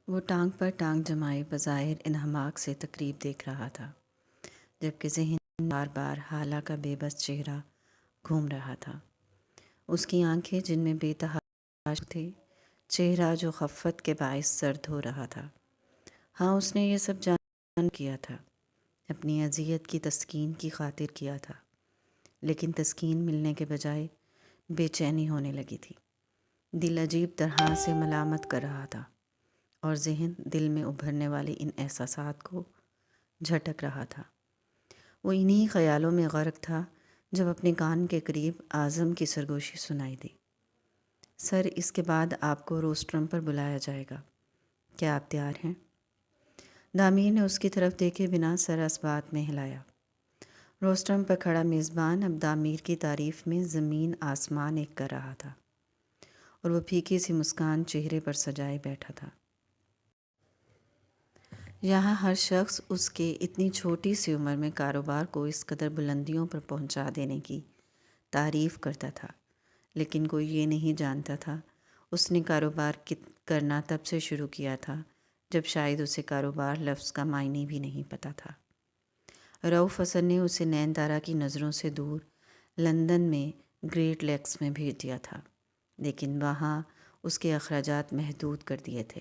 وہ ٹانگ پر ٹانگ جمائے بظاہر انہماک سے تقریب دیکھ رہا تھا، جبکہ ذہن بار بار حالہ کا بے بس چہرہ گھوم رہا تھا۔ اس کی آنکھیں جن میں بے تحاشا تھے، چہرہ جو خفت کے باعث سرد ہو رہا تھا۔ ہاں، اس نے یہ سب جان کیا تھا، اپنی اذیت کی تسکین کی خاطر کیا تھا، لیکن تسکین ملنے کے بجائے بے چینی ہونے لگی تھی۔ دل عجیب طرح سے ملامت کر رہا تھا، اور ذہن دل میں ابھرنے والے ان احساسات کو جھٹک رہا تھا۔ وہ انہی خیالوں میں غرق تھا جب اپنے کان کے قریب اعظم کی سرگوشی سنائی دی۔ سر، اس کے بعد آپ کو روسٹرم پر بلایا جائے گا، کیا آپ تیار ہیں؟ دامیر نے اس کی طرف دیکھے بنا سر اثبات میں ہلایا۔ روسٹرم پر کھڑا میزبان اب دامیر کی تعریف میں زمین آسمان ایک کر رہا تھا، اور وہ پھیکی سی مسکان چہرے پر سجائے بیٹھا تھا۔ یہاں ہر شخص اس کے اتنی چھوٹی سی عمر میں کاروبار کو اس قدر بلندیوں پر پہنچا دینے کی تعریف کرتا تھا، لیکن کوئی یہ نہیں جانتا تھا اس نے کاروبار کرنا تب سے شروع کیا تھا جب شاید اسے کاروبار لفظ کا معنی بھی نہیں پتہ تھا۔ رؤف حسن نے اسے نین تارا کی نظروں سے دور لندن میں گریٹ لیکس میں بھیج دیا تھا، لیکن وہاں اس کے اخراجات محدود کر دیے تھے۔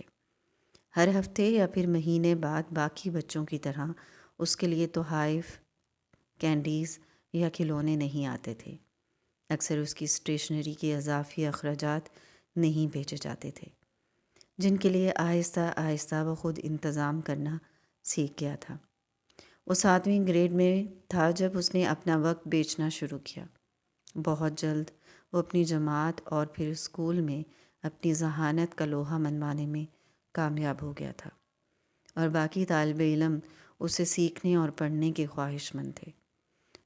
ہر ہفتے یا پھر مہینے بعد باقی بچوں کی طرح اس کے لیے تحائف، کینڈیز یا کھلونے نہیں آتے تھے۔ اکثر اس کی اسٹیشنری کے اضافی اخراجات نہیں بھیجے جاتے تھے، جن کے لیے آہستہ آہستہ وہ خود انتظام کرنا سیکھ گیا تھا۔ وہ 7ویں گریڈ میں تھا جب اس نے اپنا وقت بیچنا شروع کیا۔ بہت جلد وہ اپنی جماعت اور پھر اسکول میں اپنی ذہانت کا لوہا منوانے میں کامیاب ہو گیا تھا، اور باقی طالب علم اسے سیکھنے اور پڑھنے کے خواہش مند تھے،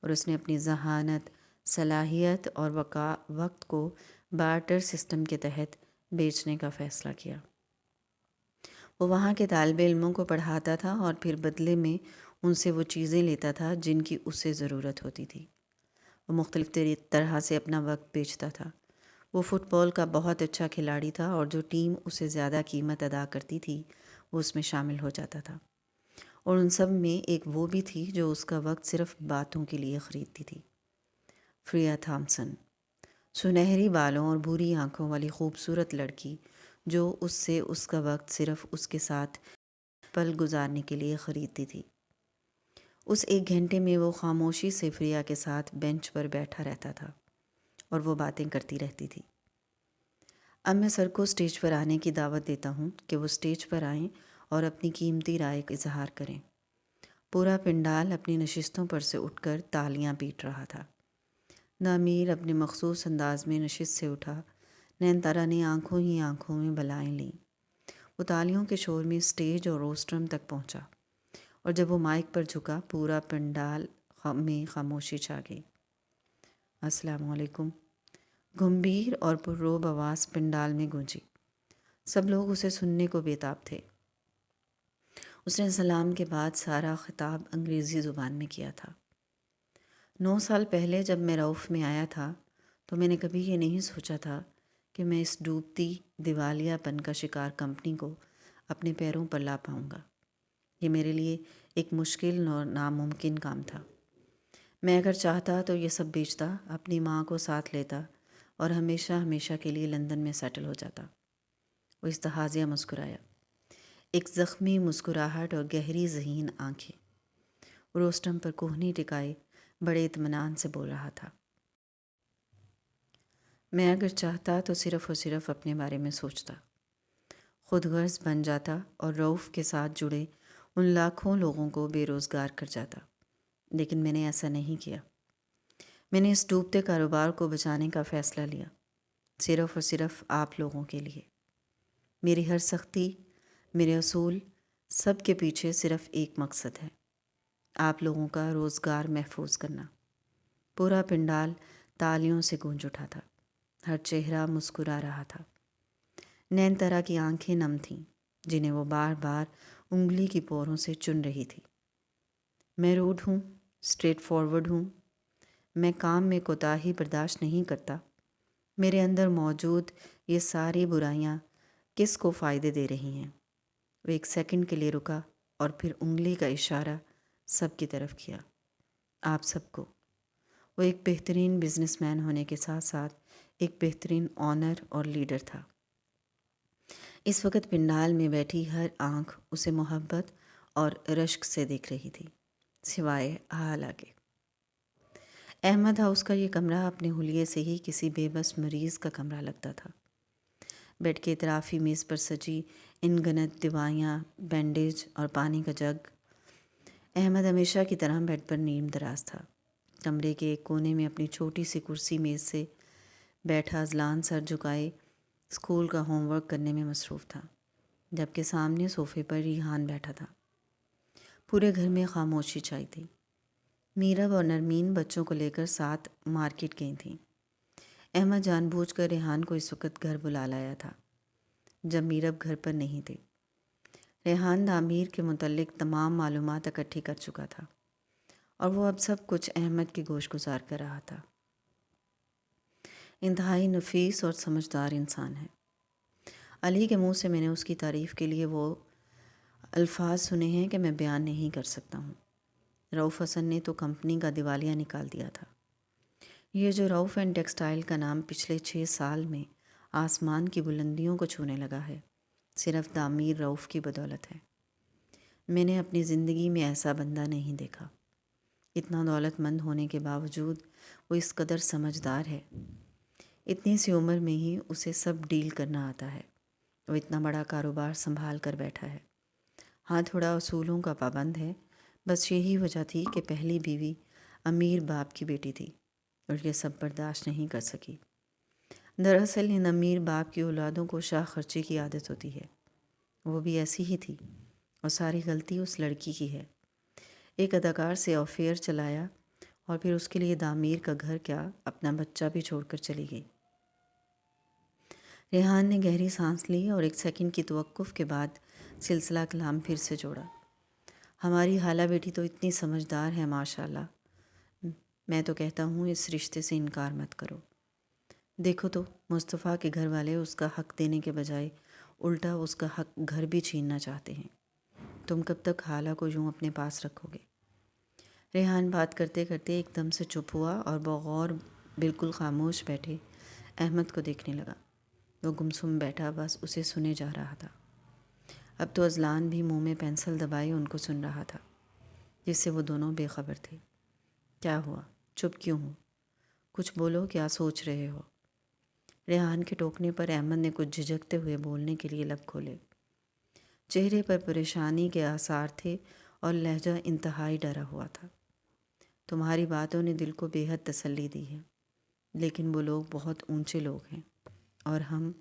اور اس نے اپنی ذہانت، صلاحیت اور وقت کو بارٹر سسٹم کے تحت بیچنے کا فیصلہ کیا۔ وہ وہاں کے طالب علموں کو پڑھاتا تھا اور پھر بدلے میں ان سے وہ چیزیں لیتا تھا جن کی اسے ضرورت ہوتی تھی۔ وہ مختلف طرح سے اپنا وقت بیچتا تھا۔ وہ فٹ بال کا بہت اچھا کھلاڑی تھا، اور جو ٹیم اسے زیادہ قیمت ادا کرتی تھی وہ اس میں شامل ہو جاتا تھا، اور ان سب میں ایک وہ بھی تھی جو اس کا وقت صرف باتوں کے لیے خریدتی تھی۔ فریا تھامسن، سنہری بالوں اور بھوری آنکھوں والی خوبصورت لڑکی جو اس سے اس کا وقت صرف اس کے ساتھ پل گزارنے کے لیے خریدتی تھی۔ اس 1 گھنٹے میں وہ خاموشی سے فریا کے ساتھ بینچ پر بیٹھا رہتا تھا اور وہ باتیں کرتی رہتی تھی۔ اب میں سر کو اسٹیج پر آنے کی دعوت دیتا ہوں کہ وہ اسٹیج پر آئیں اور اپنی قیمتی رائے کا اظہار کریں۔ پورا پنڈال اپنی نشستوں پر سے اٹھ کر تالیاں پیٹ رہا تھا۔ دامیر اپنے مخصوص انداز میں نشست سے اٹھا۔ نین تارا نے آنکھوں ہی آنکھوں میں بلائیں لیں۔ وہ تالیوں کے شور میں اسٹیج اور روسٹرم تک پہنچا، اور جب وہ مائک پر جھکا پورا پنڈال میں خاموشی چھا گئی۔ السلام علیکم، گمبھیر اور پررعب آواز پنڈال میں گونجی۔ سب لوگ اسے سننے کو بیتاب تھے۔ اس نے سلام کے بعد سارا خطاب انگریزی زبان میں کیا تھا۔ 9 سال پہلے جب میں رؤف میں آیا تھا تو میں نے کبھی یہ نہیں سوچا تھا کہ میں اس ڈوبتی دیوالیہ پن کا شکار کمپنی کو اپنے پیروں پر لا پاؤں گا۔ یہ میرے لیے ایک مشکل اور ناممکن کام تھا۔ میں اگر چاہتا تو یہ سب بیچتا، اپنی ماں کو ساتھ لیتا اور ہمیشہ ہمیشہ کے لیے لندن میں سیٹل ہو جاتا۔ وہ استحاضیہ مسکرایا، ایک زخمی مسکراہٹ اور گہری ذہین آنکھیں۔ روسٹم پر کوہنی ٹکائے بڑے اطمینان سے بول رہا تھا، میں اگر چاہتا تو صرف اور صرف اپنے بارے میں سوچتا، خود غرض بن جاتا اور رؤف کے ساتھ جڑے ان لاکھوں لوگوں کو بے روزگار کر جاتا، لیکن میں نے ایسا نہیں کیا۔ میں نے اس ڈوبتے کاروبار کو بچانے کا فیصلہ لیا، صرف اور صرف آپ لوگوں کے لیے۔ میری ہر سختی، میرے اصول، سب کے پیچھے صرف ایک مقصد ہے، آپ لوگوں کا روزگار محفوظ کرنا۔ پورا پنڈال تالیوں سے گونج اٹھا تھا، ہر چہرہ مسکرا رہا تھا۔ نین تارا کی آنکھیں نم تھیں، جنہیں وہ بار بار انگلی کی پوروں سے چن رہی تھی۔ میں روڈ ہوں، اسٹریٹ فارورڈ ہوں، میں کام میں کوتاہی برداشت نہیں کرتا۔ میرے اندر موجود یہ ساری برائیاں کس کو فائدے دے رہی ہیں؟ وہ ایک سیکنڈ کے لیے رکا اور پھر انگلی کا اشارہ سب کی طرف کیا۔ آپ سب کو۔ وہ ایک بہترین بزنس مین ہونے کے ساتھ ساتھ ایک بہترین آنر اور لیڈر تھا۔ اس وقت پنڈال میں بیٹھی ہر آنکھ اسے محبت اور رشک سے دیکھ رہی تھی، سوائے حالانکہ احمد ہاؤس کا یہ کمرہ اپنے حلیے سے ہی کسی بے بس مریض کا کمرہ لگتا تھا۔ بیڈ کے اطرافی میز پر سجی ان گنت دوائیاں، بینڈیج اور پانی کا جگ۔ احمد ہمیشہ کی طرح بیڈ پر نیم دراز تھا، کمرے کے ایک کونے میں اپنی چھوٹی سی کرسی میز سے بیٹھا ازلان سر جھکائے اسکول کا ہوم ورک کرنے میں مصروف تھا، جبکہ سامنے صوفے پر ریحان بیٹھا تھا۔ پورے گھر میں خاموشی چھائی تھی۔ میرب اور نرمین بچوں کو لے کر ساتھ مارکیٹ گئی تھیں۔ احمد جان بوجھ کر ریحان کو اس وقت گھر بلا لایا تھا جب میرب گھر پر نہیں تھے۔ ریحان تعمیر کے متعلق تمام معلومات اکٹھی کر چکا تھا اور وہ اب سب کچھ احمد کی گوش گزار کر رہا تھا۔ انتہائی نفیس اور سمجھدار انسان ہے۔ علی کے منہ سے میں نے اس کی تعریف کے لیے وہ الفاظ سنے ہیں کہ میں بیان نہیں کر سکتا ہوں۔ رؤف حسن نے تو کمپنی کا دیوالیہ نکال دیا تھا۔ یہ جو رؤف اینڈ ٹیکسٹائل کا نام پچھلے 6 سال میں آسمان کی بلندیوں کو چھونے لگا ہے، صرف تعمیر رؤف کی بدولت ہے۔ میں نے اپنی زندگی میں ایسا بندہ نہیں دیکھا۔ اتنا دولت مند ہونے کے باوجود وہ اس قدر سمجھدار ہے۔ اتنی سی عمر میں ہی اسے سب ڈیل کرنا آتا ہے۔ وہ اتنا بڑا کاروبار سنبھال کر بیٹھا ہے۔ ہاں، تھوڑا اصولوں کا پابند ہے، بس یہی وجہ تھی کہ پہلی بیوی امیر باپ کی بیٹی تھی اور یہ سب برداشت نہیں کر سکی۔ دراصل ان امیر باپ کی اولادوں کو شاہ خرچی کی عادت ہوتی ہے۔ وہ بھی ایسی ہی تھی اور ساری غلطی اس لڑکی کی ہے۔ ایک اداکار سے افیئر چلایا اور پھر اس کے لیے تعمیر کا گھر کیا، اپنا بچہ بھی چھوڑ کر چلی گئی۔ ریحان نے گہری سانس لی اور ایک سیکنڈ کی توقف کے بعد سلسلہ کلام پھر سے جوڑا۔ ہماری خالہ بیٹی تو اتنی سمجھدار ہے ماشاءاللہ۔ میں تو کہتا ہوں اس رشتے سے انکار مت کرو۔ دیکھو تو مصطفیٰ کے گھر والے اس کا حق دینے کے بجائے الٹا اس کا حق گھر بھی چھیننا چاہتے ہیں۔ تم کب تک خالہ کو یوں اپنے پاس رکھو گے؟ ریحان بات کرتے کرتے ایک دم سے چپ ہوا اور بغور بالکل خاموش بیٹھے احمد کو دیکھنے لگا۔ وہ گمسم بیٹھا بس اسے سنے جا رہا تھا۔ اب تو ازلان بھی منہ میں پینسل دبائے ان کو سن رہا تھا، جس سے وہ دونوں بے خبر تھے۔ کیا ہوا؟ چپ کیوں ہو؟ کچھ بولو، کیا سوچ رہے ہو؟ ریحان کے ٹوکنے پر احمد نے کچھ جھجکتے ہوئے بولنے کے لیے لب کھولے۔ چہرے پر پریشانی کے آثار تھے اور لہجہ انتہائی ڈرا ہوا تھا۔ تمہاری باتوں نے دل کو بے حد تسلی دی ہے، لیکن وہ لوگ بہت اونچے لوگ ہیں اور ہم…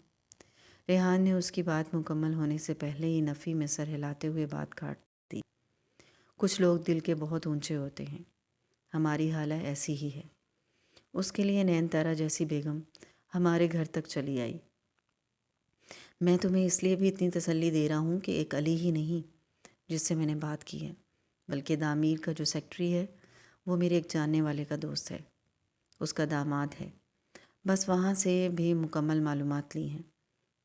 ریحان نے اس کی بات مکمل ہونے سے پہلے ہی نفی میں سر ہلاتے ہوئے بات کاٹ دی۔ کچھ لوگ دل کے بہت اونچے ہوتے ہیں، ہماری حالہ ایسی ہی ہے۔ اس کے لیے نین تارا جیسی بیگم ہمارے گھر تک چلی آئی۔ میں تمہیں اس لیے بھی اتنی تسلی دے رہا ہوں کہ ایک علی ہی نہیں جس سے میں نے بات کی ہے، بلکہ تعمیر کا جو سیکٹری ہے وہ میرے ایک جاننے والے کا دوست ہے، اس کا داماد ہے۔ بس وہاں سے بھی مکمل معلومات لی ہیں۔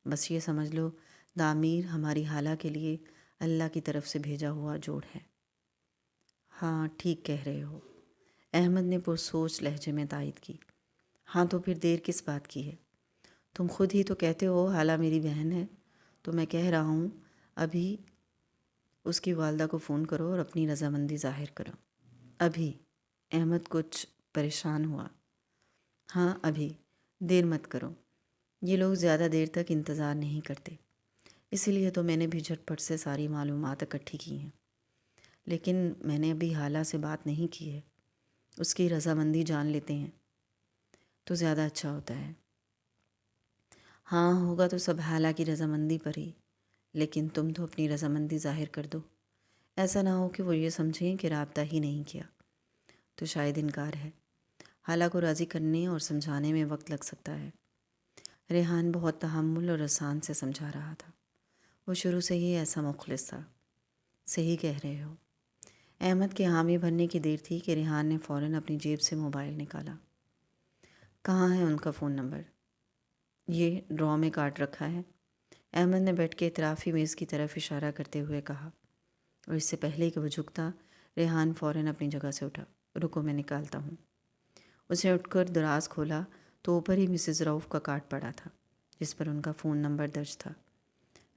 بس یہ سمجھ لو تعمیر ہماری حالہ کے لیے اللہ کی طرف سے بھیجا ہوا جوڑ ہے۔ ہاں ٹھیک کہہ رہے ہو، احمد نے پرسوچ لہجے میں تائید کی۔ ہاں تو پھر دیر کس بات کی ہے؟ تم خود ہی تو کہتے ہو حالہ میری بہن ہے، تو میں کہہ رہا ہوں ابھی اس کی والدہ کو فون کرو اور اپنی رضامندی ظاہر کرو۔ ابھی؟ احمد کچھ پریشان ہوا۔ ہاں ابھی، دیر مت کرو۔ یہ لوگ زیادہ دیر تک انتظار نہیں کرتے، اسی لیے تو میں نے بھی جھٹ پٹ سے ساری معلومات اکٹھی کی ہیں۔ لیکن میں نے ابھی حالہ سے بات نہیں کی ہے، اس کی رضامندی جان لیتے ہیں تو زیادہ اچھا ہوتا ہے۔ ہاں ہوگا تو سب حالہ کی رضامندی پر ہی، لیکن تم تو اپنی رضامندی ظاہر کر دو۔ ایسا نہ ہو کہ وہ یہ سمجھیں کہ رابطہ ہی نہیں کیا تو شاید انکار ہے۔ حالہ کو راضی کرنے اور سمجھانے میں وقت لگ سکتا ہے۔ ریحان بہت تحمل اور آسان سے سمجھا رہا تھا، وہ شروع سے ہی ایسا مخلص تھا۔ صحیح کہہ رہے ہو۔ احمد کے حامی بھرنے کی دیر تھی کہ ریحان نے فوراً اپنی جیب سے موبائل نکالا۔ کہاں ہے ان کا فون نمبر؟ یہ ڈرا میں کاٹ رکھا ہے، احمد نے بیٹھ کے اطرافی میز کی طرف اشارہ کرتے ہوئے کہا، اور اس سے پہلے کہ وہ جھکتا، ریحان فوراً اپنی جگہ سے اٹھا۔ رکو، میں نکالتا ہوں۔ اس نے اٹھ کر دراز کھولا تو اوپر ہی مسز رؤف کا کارڈ پڑا تھا جس پر ان کا فون نمبر درج تھا۔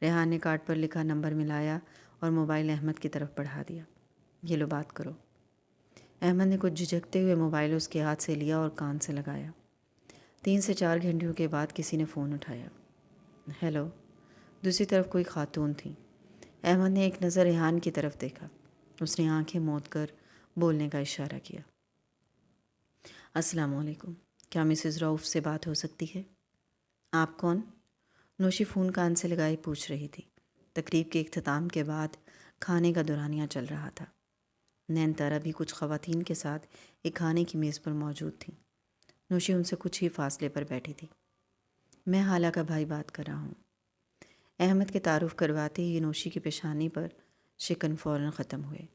ریحان نے کارڈ پر لکھا نمبر ملایا اور موبائل احمد کی طرف بڑھا دیا۔ یہ لو، بات کرو۔ احمد نے کچھ جھجکتے ہوئے موبائل اس کے ہاتھ سے لیا اور کان سے لگایا۔ 3 سے 4 گھنٹوں کے بعد کسی نے فون اٹھایا۔ ہیلو۔ دوسری طرف کوئی خاتون تھی۔ احمد نے ایک نظر ریحان کی طرف دیکھا۔ اس نے آنکھیں موند کر بولنے کا اشارہ کیا۔ السلام علیکم، کیا مسز رؤف سے بات ہو سکتی ہے؟ آپ کون؟ نوشی فون کان سے لگائے پوچھ رہی تھی۔ تقریب کے اختتام کے بعد کھانے کا دورانیہ چل رہا تھا۔ نین تارا بھی کچھ خواتین کے ساتھ ایک کھانے کی میز پر موجود تھیں۔ نوشی ان سے کچھ ہی فاصلے پر بیٹھی تھی۔ میں حالہ کا بھائی بات کر رہا ہوں۔ احمد کے تعارف کرواتے ہی نوشی کی پیشانی پر شکن فوراً ختم ہوئے۔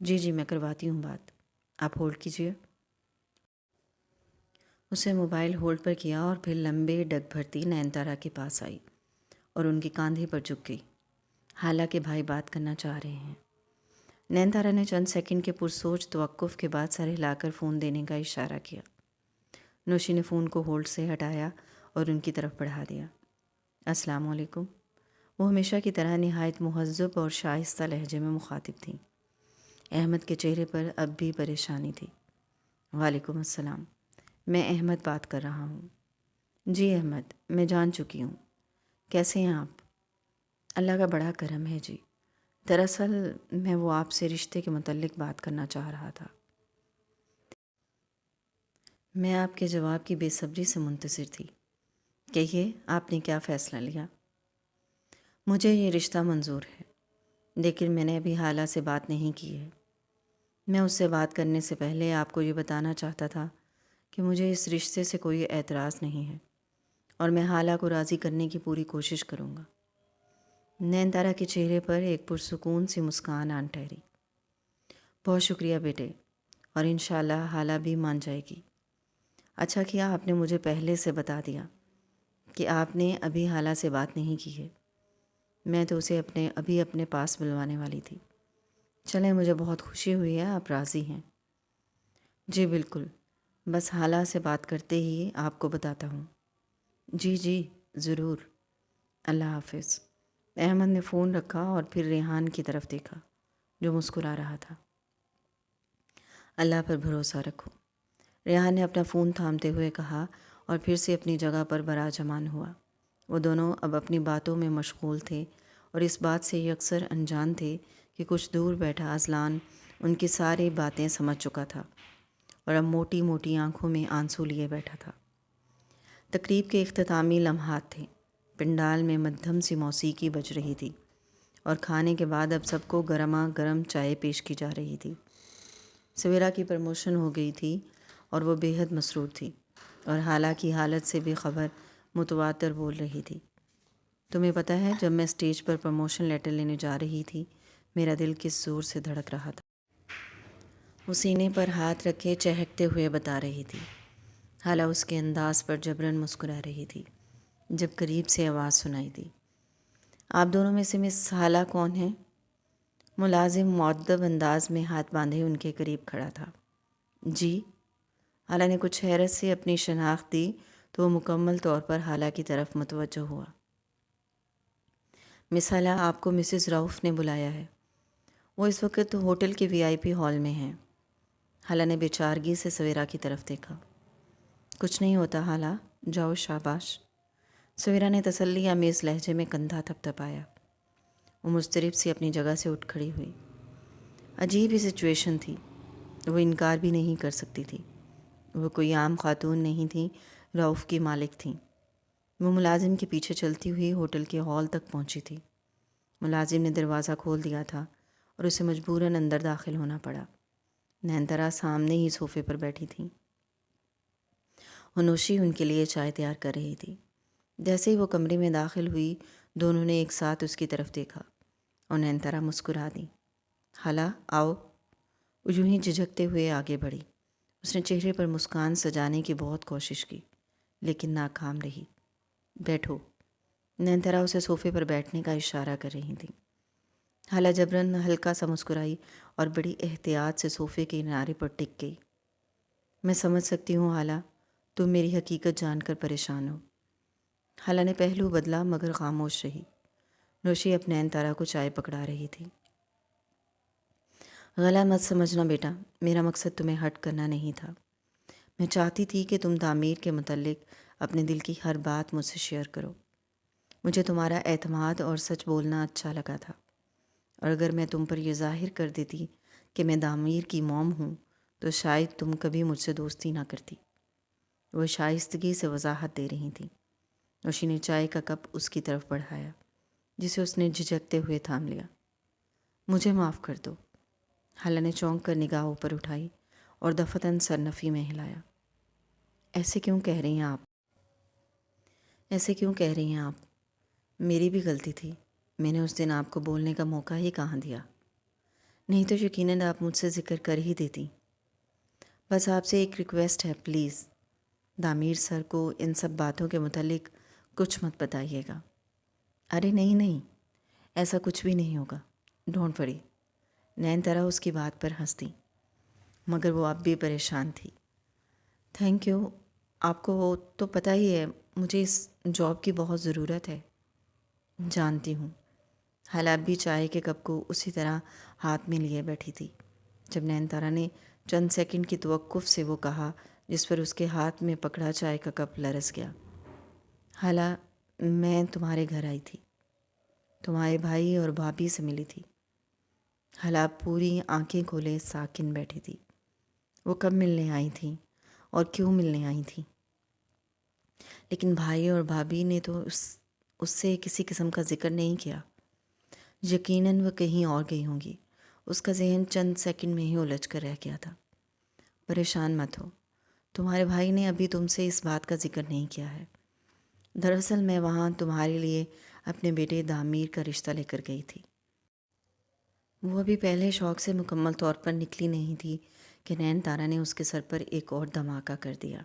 جی میں کرواتی ہوں بات، آپ ہولڈ کیجیے۔ اسے موبائل ہولڈ پر کیا اور پھر لمبے ڈگ بھرتی نین تارا کے پاس آئی اور ان کے کاندھے پر جھک گئی۔ حالانکہ بھائی بات کرنا چاہ رہے ہیں۔ نین تارا نے چند سیکنڈ کے پرسوچ توقف کے بعد سر ہلا کر فون دینے کا اشارہ کیا۔ نوشی نے فون کو ہولڈ سے ہٹایا اور ان کی طرف بڑھا دیا۔ السلام علیکم۔ وہ ہمیشہ کی طرح نہایت مہذب اور شائستہ لہجے میں مخاطب تھیں۔ احمد کے چہرے پر اب بھی پریشانی تھی۔ وعلیکم السلام، میں احمد بات کر رہا ہوں۔ جی احمد، میں جان چکی ہوں۔ کیسے ہیں آپ؟ اللہ کا بڑا کرم ہے جی۔ دراصل میں وہ آپ سے رشتے کے متعلق بات کرنا چاہ رہا تھا۔ میں آپ کے جواب کی بے صبری سے منتظر تھی۔ کہیے، آپ نے کیا فیصلہ لیا؟ مجھے یہ رشتہ منظور ہے، لیکن میں نے ابھی حالہ سے بات نہیں کی ہے۔ میں اس سے بات کرنے سے پہلے آپ کو یہ بتانا چاہتا تھا کہ مجھے اس رشتے سے کوئی اعتراض نہیں ہے اور میں حالہ کو راضی کرنے کی پوری کوشش کروں گا۔ نین تارا کے چہرے پر ایک پرسکون سی مسکان آن ٹھہری۔ بہت شکریہ بیٹے، اور انشاءاللہ حالہ بھی مان جائے گی۔ اچھا کیا آپ نے مجھے پہلے سے بتا دیا کہ آپ نے ابھی حالہ سے بات نہیں کی ہے۔ میں تو اسے ابھی اپنے پاس بلوانے والی تھی۔ چلیں، مجھے بہت خوشی ہوئی ہے آپ راضی ہیں۔ جی بالکل، بس حالہ سے بات کرتے ہی آپ کو بتاتا ہوں۔ جی ضرور۔ اللہ حافظ۔ احمد نے فون رکھا اور پھر ریحان کی طرف دیکھا جو مسکرا رہا تھا۔ اللہ پر بھروسہ رکھو، ریحان نے اپنا فون تھامتے ہوئے کہا اور پھر سے اپنی جگہ پر براجمان ہوا۔ وہ دونوں اب اپنی باتوں میں مشغول تھے اور اس بات سے یکسر انجان تھے کہ کچھ دور بیٹھا اذلان ان کی ساری باتیں سمجھ چکا تھا اور اب موٹی موٹی آنکھوں میں آنسو لیے بیٹھا تھا۔ تقریب کے اختتامی لمحات تھے۔ پنڈال میں مدھم سی موسیقی بج رہی تھی اور کھانے کے بعد اب سب کو گرما گرم چائے پیش کی جا رہی تھی۔ سویرا کی پروموشن ہو گئی تھی اور وہ بے حد مسرور تھی اور حالہ کی حالت سے بھی خبر متواتر بول رہی تھی۔ تمہیں پتہ ہے، جب میں اسٹیج پر پروموشن لیٹر لینے جا رہی تھی میرا دل کس زور سے دھڑک رہا تھا۔ وہ سینے پر ہاتھ رکھے چہکتے ہوئے بتا رہی تھی۔ حالہ اس کے انداز پر جبراً مسکرا رہی تھی جب قریب سے آواز سنائی دی، آپ دونوں میں سے مس حالہ کون ہیں؟ ملازم مؤدب انداز میں ہاتھ باندھے ان کے قریب کھڑا تھا۔ جی؟ حالہ نے کچھ حیرت سے اپنی شناخت دی تو وہ مکمل طور پر حالہ کی طرف متوجہ ہوا۔ مس حالہ، آپ کو مسز رؤف نے بلایا ہے۔ وہ اس وقت ہوٹل کے VIP ہال میں ہیں۔ حالہ نے بے چارگی سے سویرا کی طرف دیکھا۔ کچھ نہیں ہوتا حالہ، جاؤ، شاباش۔ سویرا نے تسلی آمیز لہجے میں کندھا تھپتھپایا۔ وہ مضطرب سی اپنی جگہ سے اٹھ کھڑی ہوئی۔ عجیب ہی سچویشن تھی، وہ انکار بھی نہیں کر سکتی تھی۔ وہ کوئی عام خاتون نہیں تھیں، رؤف کی مالک تھیں۔ وہ ملازم کے پیچھے چلتی ہوئی ہوٹل کے ہال تک پہنچی تھی۔ ملازم نے دروازہ کھول دیا تھا اور اسے مجبوراً اندر داخل ہونا پڑا۔ نین تارا سامنے ہی صوفے پر بیٹھی تھیں۔ نوشی ان کے لیے چائے تیار کر رہی تھی۔ جیسے ہی وہ کمرے میں داخل ہوئی دونوں نے ایک ساتھ اس کی طرف دیکھا اور نین تارا مسکرا دی۔ حالہ، آؤ۔ وہ یوں ہی جھجکتے ہوئے آگے بڑھی۔ اس نے چہرے پر مسکان سجانے کی بہت کوشش کی لیکن ناکام رہی۔ بیٹھو۔ نینترا اسے صوفے پر بیٹھنے کا اشارہ کر رہی تھی۔ حالہ جبرن ہلکا سا مسکرائی اور بڑی احتیاط سے صوفے کے کنارے پر ٹک گئی۔ میں سمجھ سکتی ہوں حالہ، تم میری حقیقت جان کر پریشان ہو۔ حالہ نے پہلو بدلا مگر خاموش رہی۔ نوشی اب نینتارا کو چائے پکڑا رہی تھی۔ غلط مت سمجھنا بیٹا، میرا مقصد تمہیں ہرٹ کرنا نہیں تھا۔ میں چاہتی تھی کہ تم تعمیر کے متعلق اپنے دل کی ہر بات مجھ سے شیئر کرو۔ مجھے تمہارا اعتماد اور سچ بولنا اچھا لگا تھا، اور اگر میں تم پر یہ ظاہر کر دیتی کہ میں تعمیر کی موم ہوں تو شاید تم کبھی مجھ سے دوستی نہ کرتی۔ وہ شائستگی سے وضاحت دے رہی تھیں۔ نوشی نے چائے کا کپ اس کی طرف بڑھایا جسے اس نے جھجکتے ہوئے تھام لیا۔ مجھے معاف کر دو۔ حالہ نے چونک کر نگاہ اوپر اٹھائی اور دفتن سر نفی میں ہلایا۔ ایسے کیوں کہہ رہی ہیں آپ؟ ایسے کیوں کہہ رہی ہیں آپ؟ میری بھی غلطی تھی، میں نے اس دن آپ کو بولنے کا موقع ہی کہاں دیا، نہیں تو یقیناً آپ مجھ سے ذکر کر ہی دیتی۔ بس آپ سے ایک ریکویسٹ ہے، پلیز تعمیر سر کو ان سب باتوں کے متعلق کچھ مت بتائیے گا۔ ارے نہیں نہیں، ایسا کچھ بھی نہیں ہوگا، ڈونٹ وری۔ نینتارا اس کی بات پر ہنس دی، مگر وہ اب بھی پریشان تھی۔ تھینک یو، آپ کو تو پتہ ہی ہے مجھے اس جاب کی بہت ضرورت ہے۔ جانتی ہوں۔ حالہ اب بھی چائے کے کپ کو اسی طرح ہاتھ میں لیے بیٹھی تھی۔ جب نینتارا نے چند سیکنڈ کی توقف سے وہ کہا جس پر اس کے ہاتھ میں پکڑا چائے کا کپ لرز گیا۔ حالہ، میں تمہارے گھر آئی تھی، تمہارے بھائی اور بھابھی سے ملی تھی۔ حالہ پوری آنکھیں کھولے ساکن بیٹھی تھی۔ وہ کب ملنے آئی تھیں اور کیوں ملنے آئی تھیں؟ لیکن بھائی اور بھابھی نے تو اس سے کسی قسم کا ذکر نہیں کیا۔ یقیناً وہ کہیں اور گئی ہوں گی۔ اس کا ذہن چند سیکنڈ میں ہی الجھ کر رہ گیا تھا۔ پریشان مت ہو، تمہارے بھائی نے ابھی تم سے اس بات کا ذکر نہیں کیا ہے۔ دراصل میں وہاں تمہارے لیے اپنے بیٹے تعمیر کا رشتہ لے کر گئی تھی۔ وہ ابھی پہلے شوق سے مکمل طور پر نکلی نہیں تھی کہ نینتارا نے اس کے سر پر ایک اور دھماکہ کر دیا۔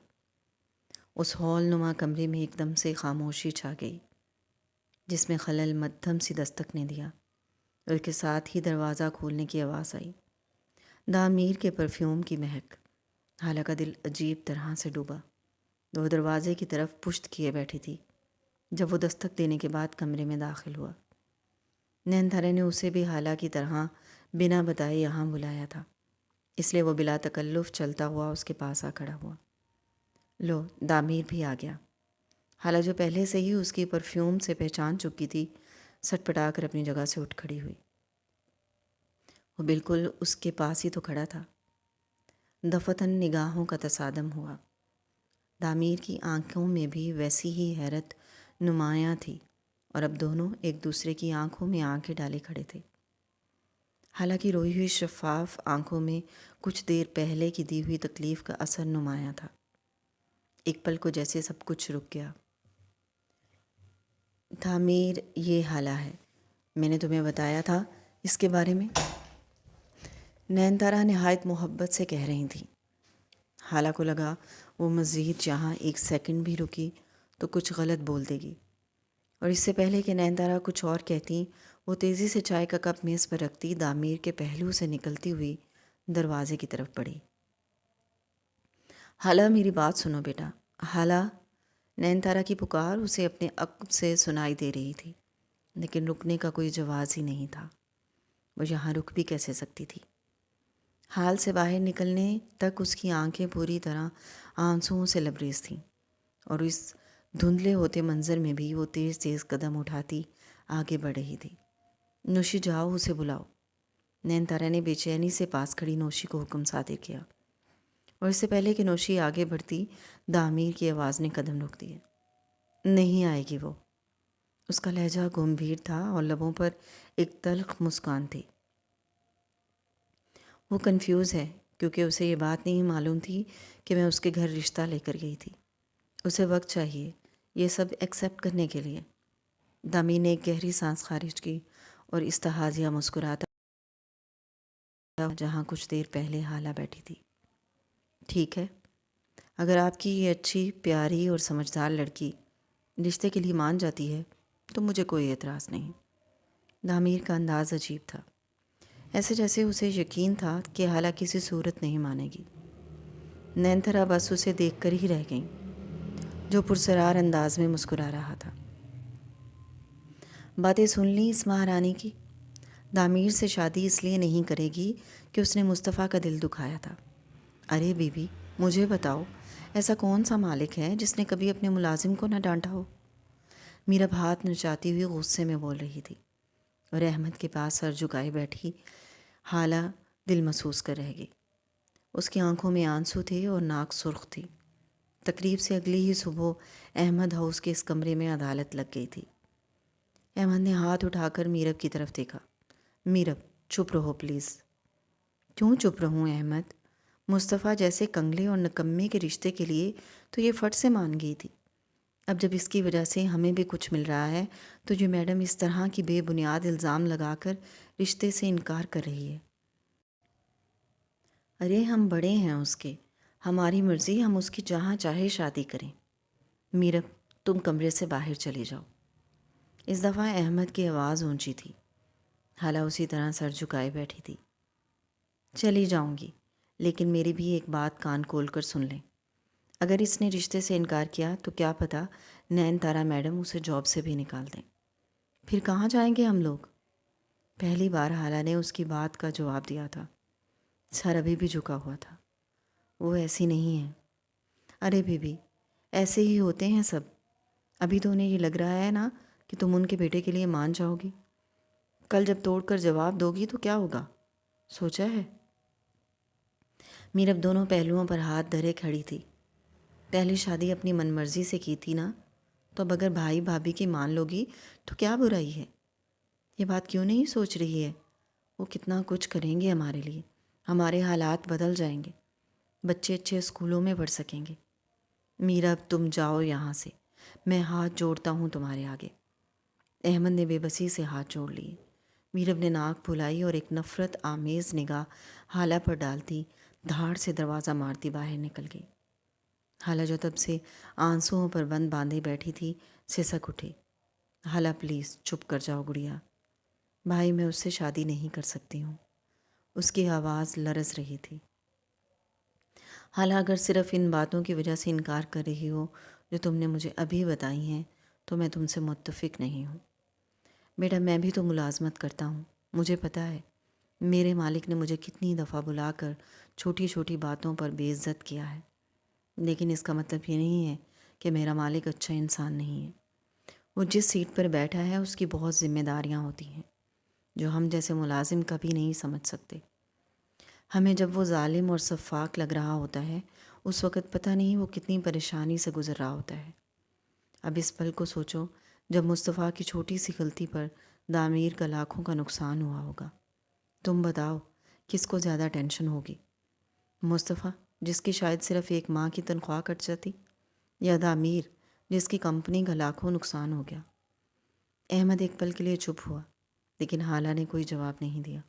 اس ہال نما کمرے میں ایک دم سے خاموشی چھا گئی، جس میں خلل مدھم سی دستک نے دیا، اور کے ساتھ ہی دروازہ کھولنے کی آواز آئی۔ تعمیر کے پرفیوم کی مہک۔ حالہ کا دل عجیب طرح سے ڈوبا۔ وہ دروازے کی طرف پشت کیے بیٹھی تھی جب وہ دستک دینے کے بعد کمرے میں داخل ہوا۔ نینتارا نے اسے بھی حالہ کی طرح بنا بتائے یہاں بلایا تھا، اس لیے وہ بلا تکلف چلتا ہوا اس کے پاس آ کھڑا ہوا۔ لو، تعمیر بھی آ گیا۔ حالہ جو پہلے سے ہی اس کی پرفیوم سے پہچان چکی تھی، سٹ پٹا کر اپنی جگہ سے اٹھ کھڑی ہوئی۔ وہ بالکل اس کے پاس ہی تو کھڑا تھا۔ دفتن نگاہوں کا تصادم ہوا۔ تعمیر کی آنکھوں میں بھی ویسی ہی حیرت نمایاں تھی، اور اب دونوں ایک دوسرے کی آنکھوں میں آنکھیں ڈالے کھڑے تھے۔ حالانکہ روئی ہوئی شفاف آنکھوں میں کچھ دیر پہلے کی دی ہوئی تکلیف کا اثر نمایاں تھا۔ ایک پل کو جیسے سب کچھ رک گیا۔ تعمیر، یہ حالہ ہے، میں نے تمہیں بتایا تھا اس کے بارے میں، نینتارا نہایت محبت سے کہہ رہی تھی۔ حالہ کو لگا وہ مزید یہاں ایک سیکنڈ بھی رکی تو کچھ غلط بول دے گی، اور اس سے پہلے کہ نینتارا کچھ اور کہتی، وہ تیزی سے چائے کا کپ میز پر رکھتی تعمیر کے پہلو سے نکلتی ہوئی دروازے کی طرف بڑھی۔ حالہ، میری بات سنو بیٹا، حالہ۔ نینتارا کی پکار اسے اپنے عقب سے سنائی دے رہی تھی، لیکن رکنے کا کوئی جواز ہی نہیں تھا۔ وہ یہاں رک بھی کیسے سکتی تھی؟ حال سے باہر نکلنے تک اس کی آنکھیں پوری طرح آنسوؤں سے لبریز تھیں، اور اس دھندلے ہوتے منظر میں بھی وہ تیز تیز قدم اٹھاتی آگے بڑھ رہی تھی۔ نوشی، جاؤ، اسے بلاؤ۔ نینتارا نے بے چینی سے پاس کھڑی نوشی کو حکم صادر کیا، اور اس سے پہلے کہ نوشی آگے بڑھتی، تعمیر کی آواز نے قدم روک دیے۔ نہیں آئے گی وہ۔ اس کا لہجہ گمبھیر تھا اور لبوں پر ایک تلخ مسکان تھی۔ وہ کنفیوز ہے کیونکہ اسے یہ بات نہیں معلوم تھی کہ میں اس کے گھر رشتہ لے کر گئی تھی۔ اسے وقت چاہیے یہ سب ایکسیپٹ کرنے کے لیے۔ تعمیر نے ایک گہری سانس خارج کی اور استحاضیہ مسکراتا جہاں کچھ دیر پہلے حالہ بیٹھی تھی۔ ٹھیک ہے، اگر آپ کی یہ اچھی، پیاری اور سمجھدار لڑکی رشتے کے لیے مان جاتی ہے تو مجھے کوئی اعتراض نہیں۔ دامیر کا انداز عجیب تھا، ایسے جیسے اسے یقین تھا کہ حالہ کسی صورت نہیں مانے گی۔ نینترا بس اسے دیکھ کر ہی رہ گئیں، جو پرسرار انداز میں مسکرا رہا تھا۔ باتیں سن لی اس مہارانی کی؟ دامیر سے شادی اس لیے نہیں کرے گی کہ اس نے مصطفیٰ کا دل دکھایا تھا۔ ارے بی بی، مجھے بتاؤ، ایسا کون سا مالک ہے جس نے کبھی اپنے ملازم کو نہ ڈانٹا ہو؟ میرا ہاتھ نچاتی ہوئی غصے میں بول رہی تھی، اور احمد کے پاس سر جھکائے بیٹھی حالہ دل محسوس کر رہ گئی۔ اس کی آنکھوں میں آنسو تھے اور ناک سرخ تھی۔ تقریب سے اگلی ہی صبح احمد ہاؤس کے اس کمرے میں عدالت لگ گئی تھی۔ احمد نے ہاتھ اٹھا کر میرب کی طرف دیکھا۔ میرب، چپ رہو پلیز۔ کیوں چپ رہوں احمد؟ مصطفیٰ جیسے کنگلے اور نکمے کے رشتے کے لیے تو یہ فٹ سے مان گئی تھی۔ اب جب اس کی وجہ سے ہمیں بھی کچھ مل رہا ہے تو یہ میڈم اس طرح کی بے بنیاد الزام لگا کر رشتے سے انکار کر رہی ہے۔ ارے ہم بڑے ہیں اس کے، ہماری مرضی، ہم اس کی جہاں چاہے شادی کریں۔ میرب، تم کمرے سے باہر چلی جاؤ۔ اس دفعہ احمد کی آواز اونچی تھی۔ حالہ اسی طرح سر جھکائے بیٹھی تھی۔ چلی جاؤں گی، لیکن میری بھی ایک بات کان کھول کر سن لیں۔ اگر اس نے رشتے سے انکار کیا تو کیا پتہ نین تارا میڈم اسے جاب سے بھی نکال دیں۔ پھر کہاں جائیں گے ہم لوگ؟ پہلی بار حالہ نے اس کی بات کا جواب دیا تھا۔ سر ابھی بھی جھکا ہوا تھا۔ وہ ایسی نہیں ہے۔ ارے بی بی، ایسے ہی ہوتے ہیں سب۔ ابھی تو انہیں یہ لگ رہا ہے نا کہ تم ان کے بیٹے کے لیے مان جاؤ گی، کل جب توڑ کر جواب دو گی تو کیا ہوگا، سوچا ہے؟ میرب دونوں پہلوؤں پر ہاتھ دھرے کھڑی تھی۔ پہلی شادی اپنی من مرضی سے کی تھی نا، تو اب اگر بھائی بھابھی کی مان لوگی تو کیا برائی ہے؟ یہ بات کیوں نہیں سوچ رہی ہے؟ وہ کتنا کچھ کریں گے ہمارے لیے، ہمارے حالات بدل جائیں گے، بچے اچھے اسکولوں میں پڑھ سکیں گے۔ میرب تم جاؤ یہاں سے، میں ہاتھ جوڑتا ہوں تمہارے آگے۔ احمد نے بے بسی سے ہاتھ جوڑ لیے۔ میرب نے ناک پھلائی اور ایک نفرت آمیز نگاہ حالہ پر ڈالتی دھاڑ سے دروازہ مارتی باہر نکل گئی۔ حالہ جو تب سے آنسوؤں پر بند باندھے بیٹھی تھی سسک اٹھی۔ حالہ پلیز چپ کر جاؤ گڑیا، بھائی میں اس سے شادی نہیں کر سکتی ہوں۔ اس کی آواز لرز رہی تھی۔ حالہ اگر صرف ان باتوں کی وجہ سے انکار کر رہی ہو جو تم نے مجھے ابھی بتائی ہیں تو میں تم سے متفق نہیں ہوں۔ بیٹا میں بھی تو ملازمت کرتا ہوں، مجھے پتہ ہے میرے مالک نے مجھے کتنی دفعہ بلا کر چھوٹی چھوٹی باتوں پر بے عزت کیا ہے، لیکن اس کا مطلب یہ نہیں ہے کہ میرا مالک اچھا انسان نہیں ہے۔ وہ جس سیٹ پر بیٹھا ہے اس کی بہت ذمہ داریاں ہوتی ہیں جو ہم جیسے ملازم کبھی نہیں سمجھ سکتے۔ ہمیں جب وہ ظالم اور سفاک لگ رہا ہوتا ہے اس وقت پتہ نہیں وہ کتنی پریشانی سے گزر رہا ہوتا ہے۔ اب اس پل کو سوچو جب مصطفیٰ کی چھوٹی سی غلطی پر دامیر کا لاکھوں کا نقصان ہوا ہوگا۔ تم بتاؤ کس کو زیادہ ٹینشن ہوگی، مصطفیٰ جس کی شاید صرف ایک ماہ کی تنخواہ کٹ جاتی، یا دامیر جس کی کمپنی کا لاکھوں نقصان ہو گیا؟ احمد ایک پل کے لیے چپ ہوا، لیکن حالہ نے کوئی جواب نہیں دیا۔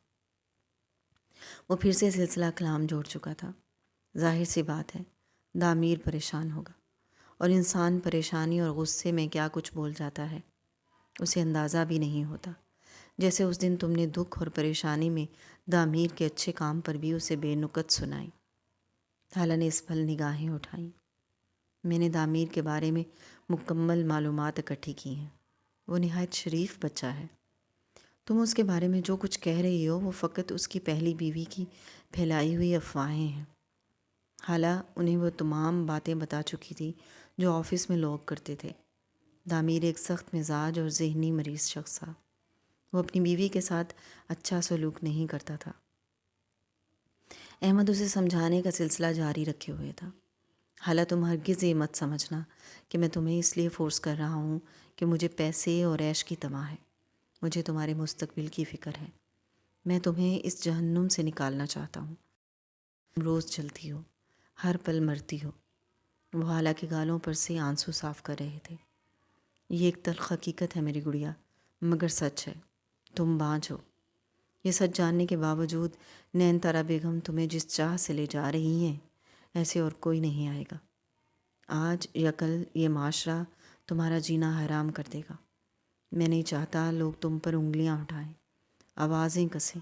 وہ پھر سے سلسلہ کلام جوڑ چکا تھا۔ ظاہر سی بات ہے دامیر پریشان ہوگا، اور انسان پریشانی اور غصے میں کیا کچھ بول جاتا ہے اسے اندازہ بھی نہیں ہوتا، جیسے اس دن تم نے دکھ اور پریشانی میں دامیر کے اچھے کام پر بھی اسے بے نکت سنائی۔ حالہ نے اس پل نگاہیں اٹھائیں۔ میں نے دامیر کے بارے میں مکمل معلومات اکٹھی کی ہیں، وہ نہایت شریف بچہ ہے۔ تم اس کے بارے میں جو کچھ کہہ رہی ہو وہ فقط اس کی پہلی بیوی کی پھیلائی ہوئی افواہیں ہیں۔ حالہ انہیں وہ تمام باتیں بتا چکی تھی جو آفس میں لوگ کرتے تھے۔ دامیر ایک سخت مزاج اور ذہنی مریض شخص تھا۔ وہ اپنی بیوی کے ساتھ اچھا سلوک نہیں کرتا تھا۔ احمد اسے سمجھانے کا سلسلہ جاری رکھے ہوئے تھا۔ حالہ تم ہرگز یہ مت سمجھنا کہ میں تمہیں اس لیے فورس کر رہا ہوں کہ مجھے پیسے اور عیش کی طمع ہے، مجھے تمہارے مستقبل کی فکر ہے۔ میں تمہیں اس جہنم سے نکالنا چاہتا ہوں۔ تم روز چلتی ہو، ہر پل مرتی ہو۔ وہ حالہ کے گالوں پر سے آنسو صاف کر رہے تھے۔ یہ ایک تلخ حقیقت ہے میری گڑیا، مگر سچ ہے۔ تم بانجھ ہو۔ یہ سچ جاننے کے باوجود نین تارا بیگم تمہیں جس چاہ سے لے جا رہی ہیں ایسے اور کوئی نہیں آئے گا۔ آج یا کل یہ معاشرہ تمہارا جینا حرام کر دے گا۔ میں نہیں چاہتا لوگ تم پر انگلیاں اٹھائیں، آوازیں کسیں۔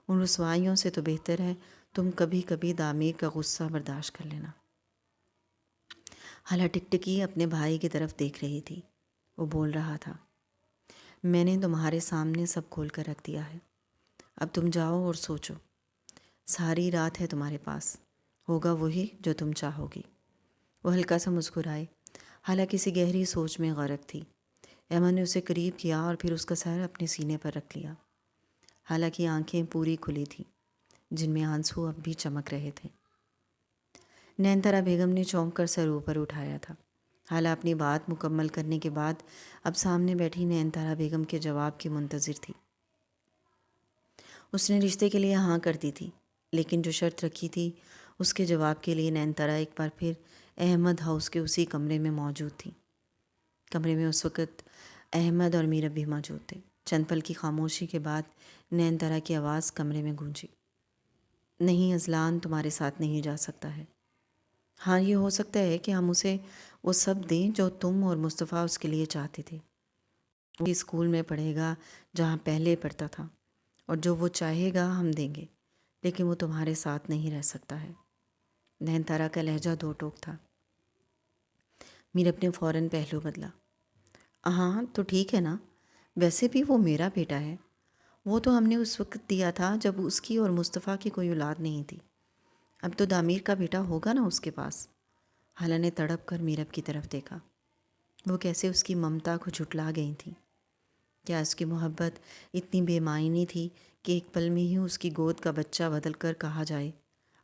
ان رسوائیوں سے تو بہتر ہے تم کبھی کبھی دامیر کا غصہ برداشت کر لینا۔ حالہ ٹکٹکی اپنے بھائی کی طرف دیکھ رہی تھی۔ وہ بول رہا تھا، میں نے تمہارے سامنے سب کھول کر رکھ دیا ہے، اب تم جاؤ اور سوچو، ساری رات ہے تمہارے پاس، ہوگا وہی جو تم چاہو گی۔ وہ ہلکا سا مسکرائے، حالہ کسی گہری سوچ میں غرق تھی۔ ایما نے اسے قریب کیا اور پھر اس کا سر اپنے سینے پر رکھ لیا۔ حالانکہ آنکھیں پوری کھلی تھیں، جن میں آنسو اب بھی چمک رہے تھے۔ نینتارا بیگم نے چونک کر سر اوپر اٹھایا تھا۔ حالہ اپنی بات مکمل کرنے کے بعد اب سامنے بیٹھی نینتارا بیگم کے جواب کی منتظر تھی۔ اس نے رشتے کے لیے ہاں کر دی تھی، لیکن جو شرط رکھی تھی اس کے جواب کے لیے نینتارا ایک بار پھر احمد ہاؤس کے اسی کمرے میں موجود تھی۔ کمرے میں اس وقت احمد اور میرب بھی موجود تھے۔ چند پل کی خاموشی کے بعد نینتارا کی آواز کمرے میں گونجی، نہیں اذلان تمہارے ساتھ نہیں جا سکتا ہے۔ ہاں یہ ہو سکتا ہے کہ ہم اسے وہ سب دیں جو تم اور مصطفیٰ اس کے لیے چاہتے تھے۔ وہ اسکول میں پڑھے گا جہاں پہلے پڑھتا تھا، اور جو وہ چاہے گا ہم دیں گے، لیکن وہ تمہارے ساتھ نہیں رہ سکتا ہے۔ نینتارا کا لہجہ دو ٹوک تھا۔ میرب نے فوراً پہلو بدلا، ہاں تو ٹھیک ہے نا، ویسے بھی وہ میرا بیٹا ہے، وہ تو ہم نے اس وقت دیا تھا جب اس کی اور مصطفیٰ کی کوئی اولاد نہیں تھی، اب تو دامیر کا بیٹا ہوگا نا اس کے پاس۔ حالہ نے تڑپ کر میرب کی طرف دیکھا، وہ کیسے اس کی ممتا کو جھٹلا گئی تھی۔ کیا اس کی محبت اتنی بے معنی تھی کہ ایک پل میں ہی اس کی گود کا بچہ بدل کر کہا جائے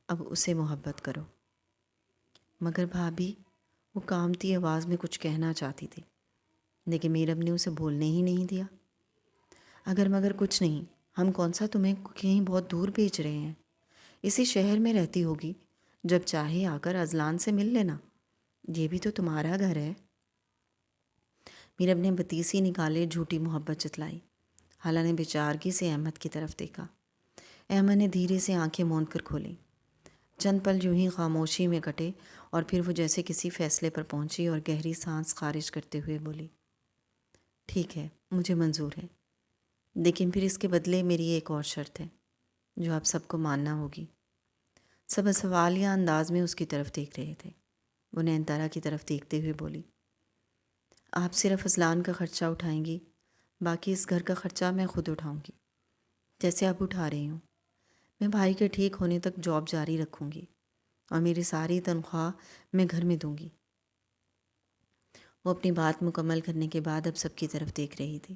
اب اسے محبت کرو؟ مگر بھابھی، وہ کامتی آواز میں کچھ کہنا چاہتی تھی، لیکن میرب نے اسے بولنے ہی نہیں دیا۔ اگر مگر کچھ نہیں، ہم کون سا تمہیں کہیں بہت دور بھیج رہے ہیں، اسی شہر میں رہتی ہوگی، جب چاہے آ کر اذلان سے مل لینا، یہ بھی تو تمہارا گھر ہے۔ میرب نے بتیسی نکالے جھوٹی محبت جتلائی۔ حالہ نے بےچارگی سے احمد کی طرف دیکھا۔ احمد نے دھیرے سے آنکھیں موند کر کھولیں۔ چند پل یوں ہی خاموشی میں کٹے اور پھر وہ جیسے کسی فیصلے پر پہنچی اور گہری سانس خارج کرتے ہوئے بولی، ٹھیک ہے، مجھے منظور ہے، لیکن پھر اس کے بدلے میری ایک اور شرط ہے جو آپ سب کو ماننا ہوگی۔ سب سوالیہ انداز میں اس کی طرف دیکھ رہے تھے۔ وہ نینتارا کی طرف دیکھتے ہوئے بولی، آپ صرف اذلان کا خرچہ اٹھائیں گی، باقی اس گھر کا خرچہ میں خود اٹھاؤں گی، جیسے اب اٹھا رہی ہوں۔ میں بھائی کے ٹھیک ہونے تک جاب جاری رکھوں گی اور میری ساری تنخواہ میں گھر میں دوں گی۔ وہ اپنی بات مکمل کرنے کے بعد اب سب کی طرف دیکھ رہی تھی۔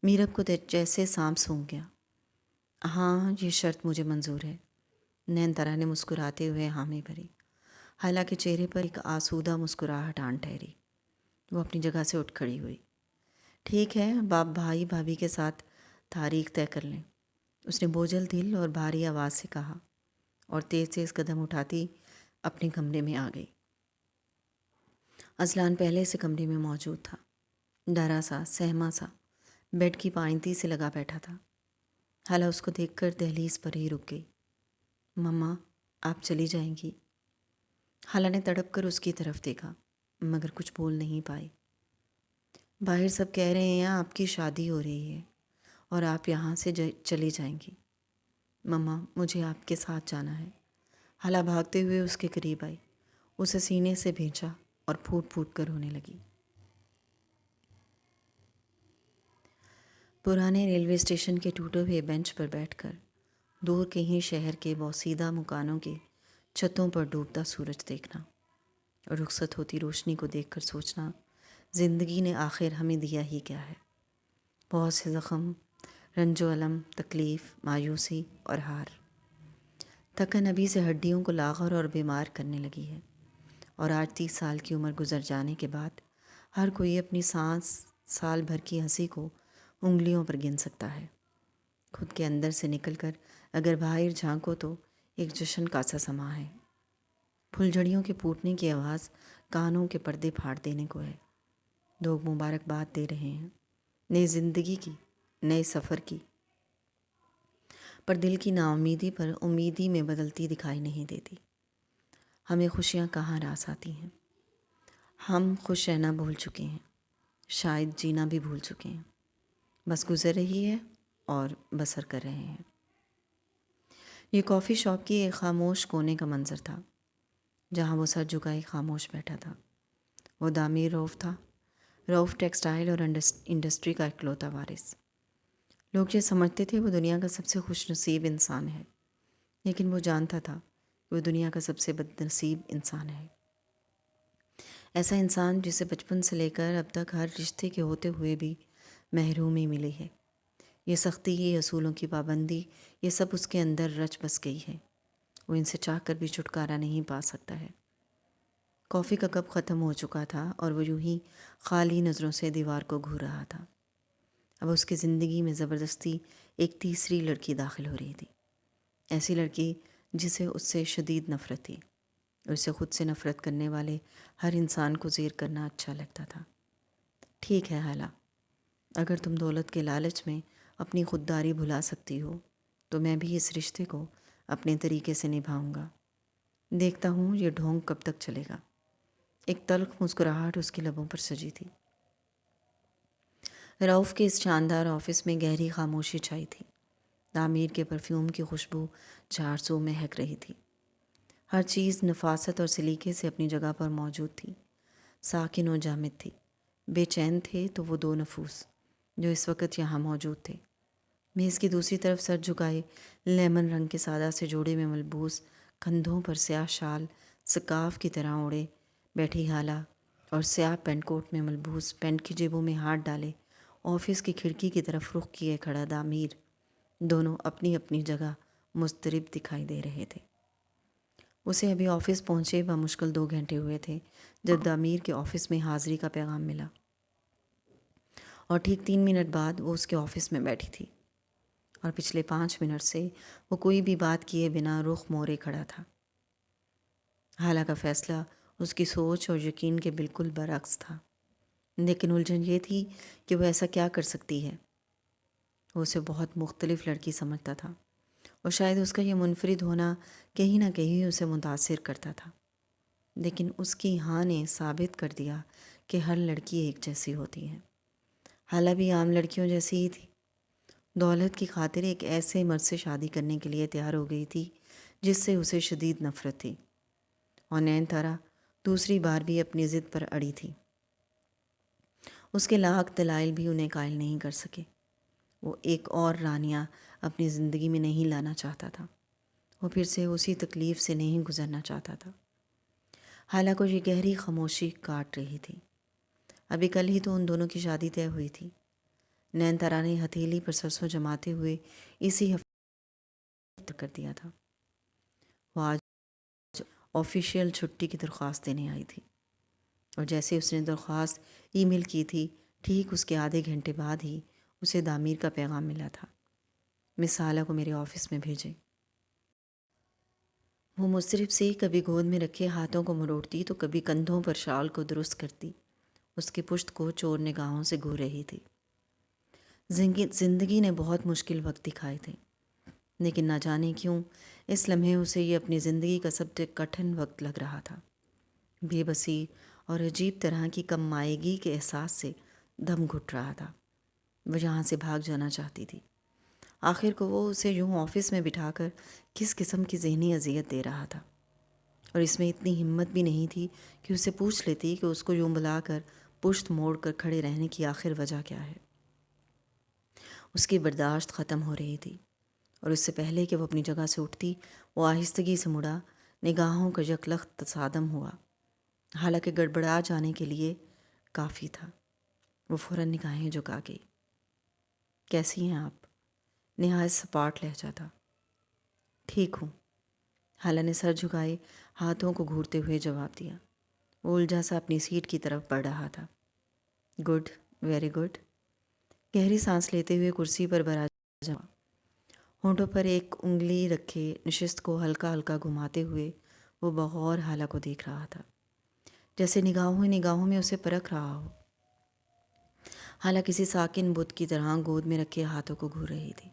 میرب کو جیسے سانپ سونگھ گیا۔ ہاں یہ شرط مجھے منظور ہے، نینتارا نے مسکراتے ہوئے حامی بھری۔ حالانکہ چہرے پر ایک آسودہ مسکراہٹ آن ٹھہری۔ وہ اپنی جگہ سے اٹھ کھڑی ہوئی۔ ٹھیک ہے، باپ بھائی بھابھی کے ساتھ تاریخ طے کر لیں، اس نے بوجھل دل اور بھاری آواز سے کہا، اور تیز تیز قدم اٹھاتی اپنے کمرے میں آ گئی۔ اذلان پہلے سے کمرے میں موجود تھا، ڈرا سا، سہما سا، بیڈ کی پائنتی سے لگا بیٹھا تھا۔ حالہ اس کو دیکھ کر دہلیز پر ہی رک گئی۔ مما، آپ چلی جائیں گی؟ حالہ نے تڑپ کر اس کی طرف دیکھا، مگر کچھ بول نہیں پائی۔ باہر سب کہہ رہے ہیں آپ کی شادی ہو رہی ہے اور آپ یہاں سے چلی جائیں گی۔ مما، مجھے آپ کے ساتھ جانا ہے۔ حالہ بھاگتے ہوئے اس کے قریب آئی، اسے سینے سے بھینچا اور پھوٹ پھوٹ کر رونے لگی۔ پرانے ریلوے اسٹیشن کے ٹوٹے ہوئے بینچ پر بیٹھ کر دور کہیں شہر کے بوسیدہ مکانوں کے چھتوں پر ڈوبتا سورج دیکھنا اور رخصت ہوتی روشنی کو دیکھ کر سوچنا، زندگی نے آخر ہمیں دیا ہی کیا ہے؟ بہت سے زخم، رنج و الم، تکلیف، مایوسی اور ہار۔ تھکن ابھی سے ہڈیوں کو لاغر اور بیمار کرنے لگی ہے، اور 30 سال کی عمر گزر جانے کے بعد ہر کوئی اپنی سال بھر کی ہنسی کو انگلیوں پر گن سکتا ہے۔ خود کے اندر سے نکل کر اگر باہر جھانکو تو ایک جشن کا سا سما ہے۔ پھلجھڑیوں کے پھوٹنے کی آواز کانوں کے پردے پھاڑ دینے کو ہے۔ لوگ مبارکباد دے رہے ہیں نئی زندگی کی، نئے سفر کی، پر دل کی نا امیدی پر امیدی میں بدلتی دکھائی نہیں دیتی۔ ہمیں خوشیاں کہاں راس آتی ہیں؟ ہم خوش رہنا بھول چکے ہیں۔ شاید جینا بھی بھول چکے ہیں، بس گزر رہی ہے اور بسر کر رہے ہیں۔ یہ کافی شاپ کی ایک خاموش کونے کا منظر تھا، جہاں وہ سر جھکائے خاموش بیٹھا تھا۔ وہ دامیر رؤف تھا، رؤف ٹیکسٹائل اور انڈسٹری کا اکلوتا وارث۔ لوگ یہ سمجھتے تھے وہ دنیا کا سب سے خوش نصیب انسان ہے، لیکن وہ جانتا تھا کہ وہ دنیا کا سب سے بد نصیب انسان ہے۔ ایسا انسان جسے بچپن سے لے کر اب تک ہر رشتے کے ہوتے ہوئے بھی محرومی ملی ہے۔ یہ سختی، یہ اصولوں کی پابندی، یہ سب اس کے اندر رچ بس گئی ہے۔ وہ ان سے چاہ کر بھی چھٹکارا نہیں پا سکتا ہے۔ کافی کا کپ ختم ہو چکا تھا اور وہ یوں ہی خالی نظروں سے دیوار کو گھور رہا تھا۔ اب اس کی زندگی میں زبردستی ایک تیسری لڑکی داخل ہو رہی تھی، ایسی لڑکی جسے اس سے شدید نفرت تھی، اور اسے خود سے نفرت کرنے والے ہر انسان کو زیر کرنا اچھا لگتا تھا۔ ٹھیک ہے حالہ، اگر تم دولت کے لالچ میں اپنی خودداری بھلا سکتی ہو تو میں بھی اس رشتے کو اپنے طریقے سے نبھاؤں گا۔ دیکھتا ہوں یہ ڈھونگ کب تک چلے گا۔ ایک تلخ مسکراہٹ اس کے لبوں پر سجی تھی۔ رؤف کے اس شاندار آفس میں گہری خاموشی چھائی تھی۔ تعمیر کے پرفیوم کی خوشبو چار سو مہک رہی تھی۔ ہر چیز نفاست اور سلیقے سے اپنی جگہ پر موجود تھی، ساکن و جامد تھی۔ بے چین تھے تو وہ دو نفوس جو اس وقت یہاں موجود تھے۔ میز کی دوسری طرف سر جھکائے، لیمن رنگ کے سادہ سے جوڑے میں ملبوس، کندھوں پر سیاہ شال سکارف کی طرح اوڑے بیٹھی حالہ، اور سیاہ پینٹ کوٹ میں ملبوس، پینٹ کی جیبوں میں ہاتھ ڈالے آفس کی کھڑکی کی طرف رخ کیے کھڑا دامیر، دونوں اپنی اپنی جگہ مضطرب دکھائی دے رہے تھے۔ اسے ابھی آفس پہنچے بمشکل 2 گھنٹے ہوئے تھے جب دامیر کے آفس میں حاضری کا پیغام ملا، اور ٹھیک 3 منٹ بعد وہ اس کے آفس میں بیٹھی تھی، اور پچھلے 5 منٹ سے وہ کوئی بھی بات کیے بنا رخ موڑے کھڑا تھا۔ حالہ کا فیصلہ اس کی سوچ اور یقین کے بالکل برعکس تھا، لیکن الجھن یہ تھی کہ وہ ایسا کیا کر سکتی ہے۔ وہ اسے بہت مختلف لڑکی سمجھتا تھا، اور شاید اس کا یہ منفرد ہونا کہیں نہ کہیں اسے متاثر کرتا تھا، لیکن اس کی ہاں نے ثابت کر دیا کہ ہر لڑکی ایک جیسی ہوتی ہے۔ حالہ بھی عام لڑکیوں جیسی ہی تھی، دولت کی خاطر ایک ایسے مرد سے شادی کرنے کے لیے تیار ہو گئی تھی جس سے اسے شدید نفرت تھی، اور نین تارا دوسری بار بھی اپنی ضد پر اڑی تھی۔ اس کے لاکھ دلائل بھی انہیں قائل نہیں کر سکے۔ وہ ایک اور رانیہ اپنی زندگی میں نہیں لانا چاہتا تھا، وہ پھر سے اسی تکلیف سے نہیں گزرنا چاہتا تھا۔ حالہ کو یہ گہری خاموشی کاٹ رہی تھی۔ ابھی کل ہی تو ان دونوں کی شادی طے ہوئی تھی۔ نین تارا نے ہتھیلی پر سرسوں جماتے ہوئے اسی ہفتے کر دیا تھا۔ وہ آج آفیشیل چھٹی کی درخواست دینے آئی تھی، اور جیسے اس نے درخواست ای میل کی تھی، ٹھیک اس کے آدھے گھنٹے بعد ہی اسے دامیر کا پیغام ملا تھا، مس حالہ کو میرے آفس میں بھیجیں۔ وہ مضطرب سی کبھی گود میں رکھے ہاتھوں کو مروڑتی تو کبھی کندھوں پر شال کو درست کرتی، اس کی پشت کو چور نگاہوں سے گھور رہی تھی۔ زندگی نے بہت مشکل وقت دکھائے تھے، لیکن نہ جانے کیوں اس لمحے اسے یہ اپنی زندگی کا سب سے کٹھن وقت لگ رہا تھا۔ بے بسی اور عجیب طرح کی کم مائیگی کے احساس سے دم گھٹ رہا تھا۔ وہ یہاں سے بھاگ جانا چاہتی تھی۔ آخر کو وہ اسے یوں آفس میں بٹھا کر کس قسم کی ذہنی اذیت دے رہا تھا، اور اس میں اتنی ہمت بھی نہیں تھی کہ اسے پوچھ لیتی کہ اس کو یوں بلا کر پشت موڑ کر کھڑے رہنے کی آخر وجہ کیا ہے۔ اس کی برداشت ختم ہو رہی تھی، اور اس سے پہلے کہ وہ اپنی جگہ سے اٹھتی وہ آہستگی سے مڑا، نگاہوں کا یکلخت تصادم ہوا۔ حالانکہ گڑبڑا جانے کے لیے کافی تھا۔ وہ فوراً نگاہیں جھکا گئی۔ کیسی ہیں آپ؟ نہایت سپاٹ لہجہ تھا۔ ٹھیک ہوں، حالہ نے سر جھکائے ہاتھوں کو گھورتے ہوئے جواب دیا۔ وہ الجھا سا اپنی سیٹ کی طرف بڑھ رہا تھا۔ Good, very good. گہری سانس لیتے ہوئے کرسی پر براجما، ہونٹوں پر ایک انگلی رکھے نشست کو ہلکا ہلکا گھماتے ہوئے وہ بغور حالہ کو دیکھ رہا تھا، جیسے نگاہوں میں اسے پرکھ رہا ہو۔ حالہ کسی ساکن بت کی طرح گود میں رکھے ہاتھوں کو گھور رہی تھی۔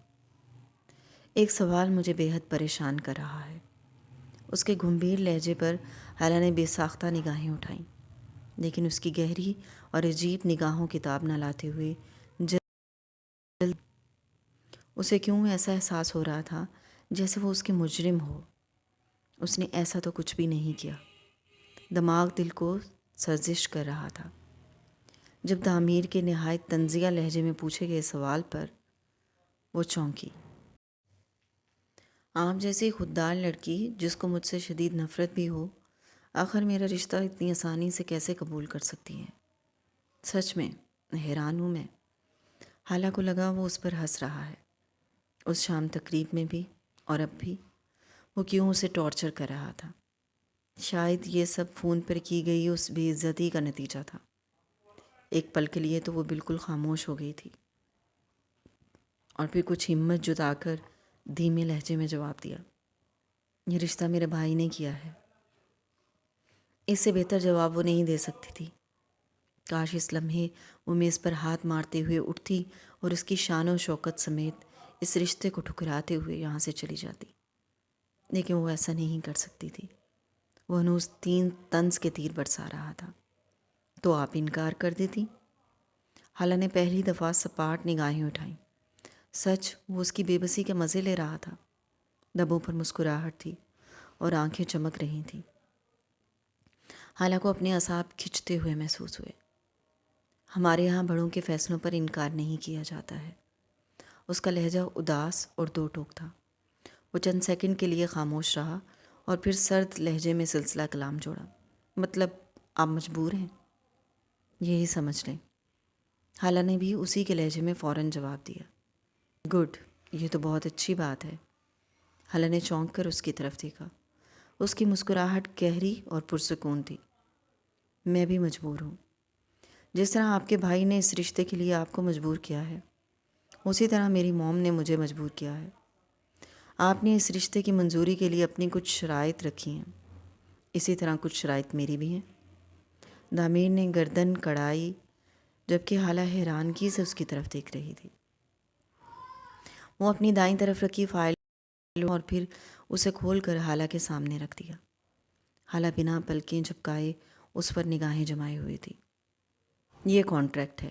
ایک سوال مجھے بے حد پریشان کر رہا ہے۔ اس کے گمبھیر لہجے پر حالہ نے بے ساختہ نگاہیں اٹھائیں۔ لیکن اس کی گہری اور عجیب نگاہوں کتاب نہ لاتے ہوئے اسے کیوں ایسا احساس ہو رہا تھا جیسے وہ اس کے مجرم ہو۔ اس نے ایسا تو کچھ بھی نہیں کیا۔ دماغ دل کو سرزش کر رہا تھا۔ جب تعمیر کے نہایت طنزیہ لہجے میں پوچھے گئے سوال پر وہ چونکی۔ آپ جیسی خوددار لڑکی جس کو مجھ سے شدید نفرت بھی ہو، آخر میرا رشتہ اتنی آسانی سے کیسے قبول کر سکتی ہے؟ سچ میں حیران ہوں میں۔ حالہ کو لگا وہ اس پر ہنس رہا ہے، اس شام تقریب میں بھی اور اب بھی۔ وہ کیوں اسے ٹارچر کر رہا تھا؟ شاید یہ سب فون پر کی گئی اس بے عزتی کا نتیجہ تھا۔ ایک پل کے لیے تو وہ بالکل خاموش ہو گئی تھی، اور پھر کچھ ہمت جتا کر دھیمے لہجے میں جواب دیا، یہ رشتہ میرے بھائی نے کیا ہے۔ اس سے بہتر جواب وہ نہیں دے سکتی تھی۔ کاش اس لمحے وہ میز پر ہاتھ مارتے ہوئے اٹھتی اور اس کی شان و شوکت سمیت اس رشتے کو ٹھکراتے ہوئے یہاں سے چلی جاتی، لیکن وہ ایسا نہیں کر سکتی تھی۔ وہ ہنوز 3 طنز کے تیر برسا رہا تھا۔ تو آپ انکار کر دیتی؟ حالہ نے پہلی دفعہ سپاٹ نگاہیں اٹھائیں۔ سچ وہ اس کی بے بسی کے مزے لے رہا تھا۔ لبوں پر مسکراہٹ تھی اور آنکھیں چمک رہی تھیں۔ حالہ کو اپنے اعصاب کھنچتے ہوئے محسوس ہوئے۔ ہمارے ہاں بڑوں کے فیصلوں پر انکار نہیں کیا جاتا ہے۔ اس کا لہجہ اداس اور دو ٹوک تھا۔ وہ چند سیکنڈ کے لیے خاموش رہا اور پھر سرد لہجے میں سلسلہ کلام جوڑا۔ مطلب آپ مجبور ہیں؟ یہی سمجھ لیں۔ حالہ نے بھی اسی کے لہجے میں فوراً جواب دیا۔ گڈ، یہ تو بہت اچھی بات ہے۔ حالہ نے چونک کر اس کی طرف دیکھا۔ اس کی مسکراہٹ گہری اور پرسکون تھی۔ میں بھی مجبور ہوں۔ جس طرح آپ کے بھائی نے اس رشتے کے لیے آپ کو مجبور کیا ہے، اسی طرح میری موم نے مجھے مجبور کیا ہے۔ آپ نے اس رشتے کی منظوری کے لیے اپنی کچھ شرائط رکھی ہیں، اسی طرح کچھ شرائط میری بھی ہیں۔ تعمیر نے گردن کڑائی جبکہ حالہ حیرانگی سے اس کی طرف دیکھ رہی تھی۔ وہ اپنی دائیں طرف رکھی فائل اور پھر اسے کھول کر حالہ کے سامنے رکھ دیا۔ حالہ بنا پلکیں جھپکائے اس پر نگاہیں جمائے ہوئی تھی۔ یہ کانٹریکٹ ہے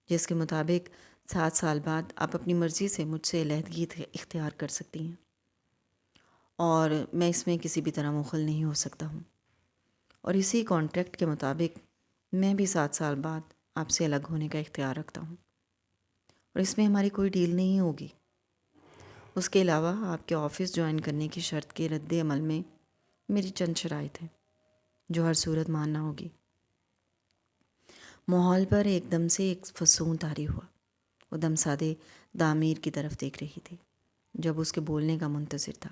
جس کے مطابق 7 سال بعد آپ اپنی مرضی سے مجھ سے علیحدگی اختیار کر سکتی ہیں، اور میں اس میں کسی بھی طرح مخل نہیں ہو سکتا ہوں۔ اور اسی کانٹریکٹ کے مطابق میں بھی 7 سال بعد آپ سے الگ ہونے کا اختیار رکھتا ہوں، اور اس میں ہماری کوئی ڈیل نہیں ہوگی۔ اس کے علاوہ آپ کے آفس جوائن کرنے کی شرط کے رد عمل میں میری چند شرائط ہیں جو ہر صورت ماننا ہوگی۔ ماحول پر ایک دم سے ایک فسون طاری ہوا۔ وہ دم سادے تعمیر کی طرف دیکھ رہی تھی جب اس کے بولنے کا منتظر تھا۔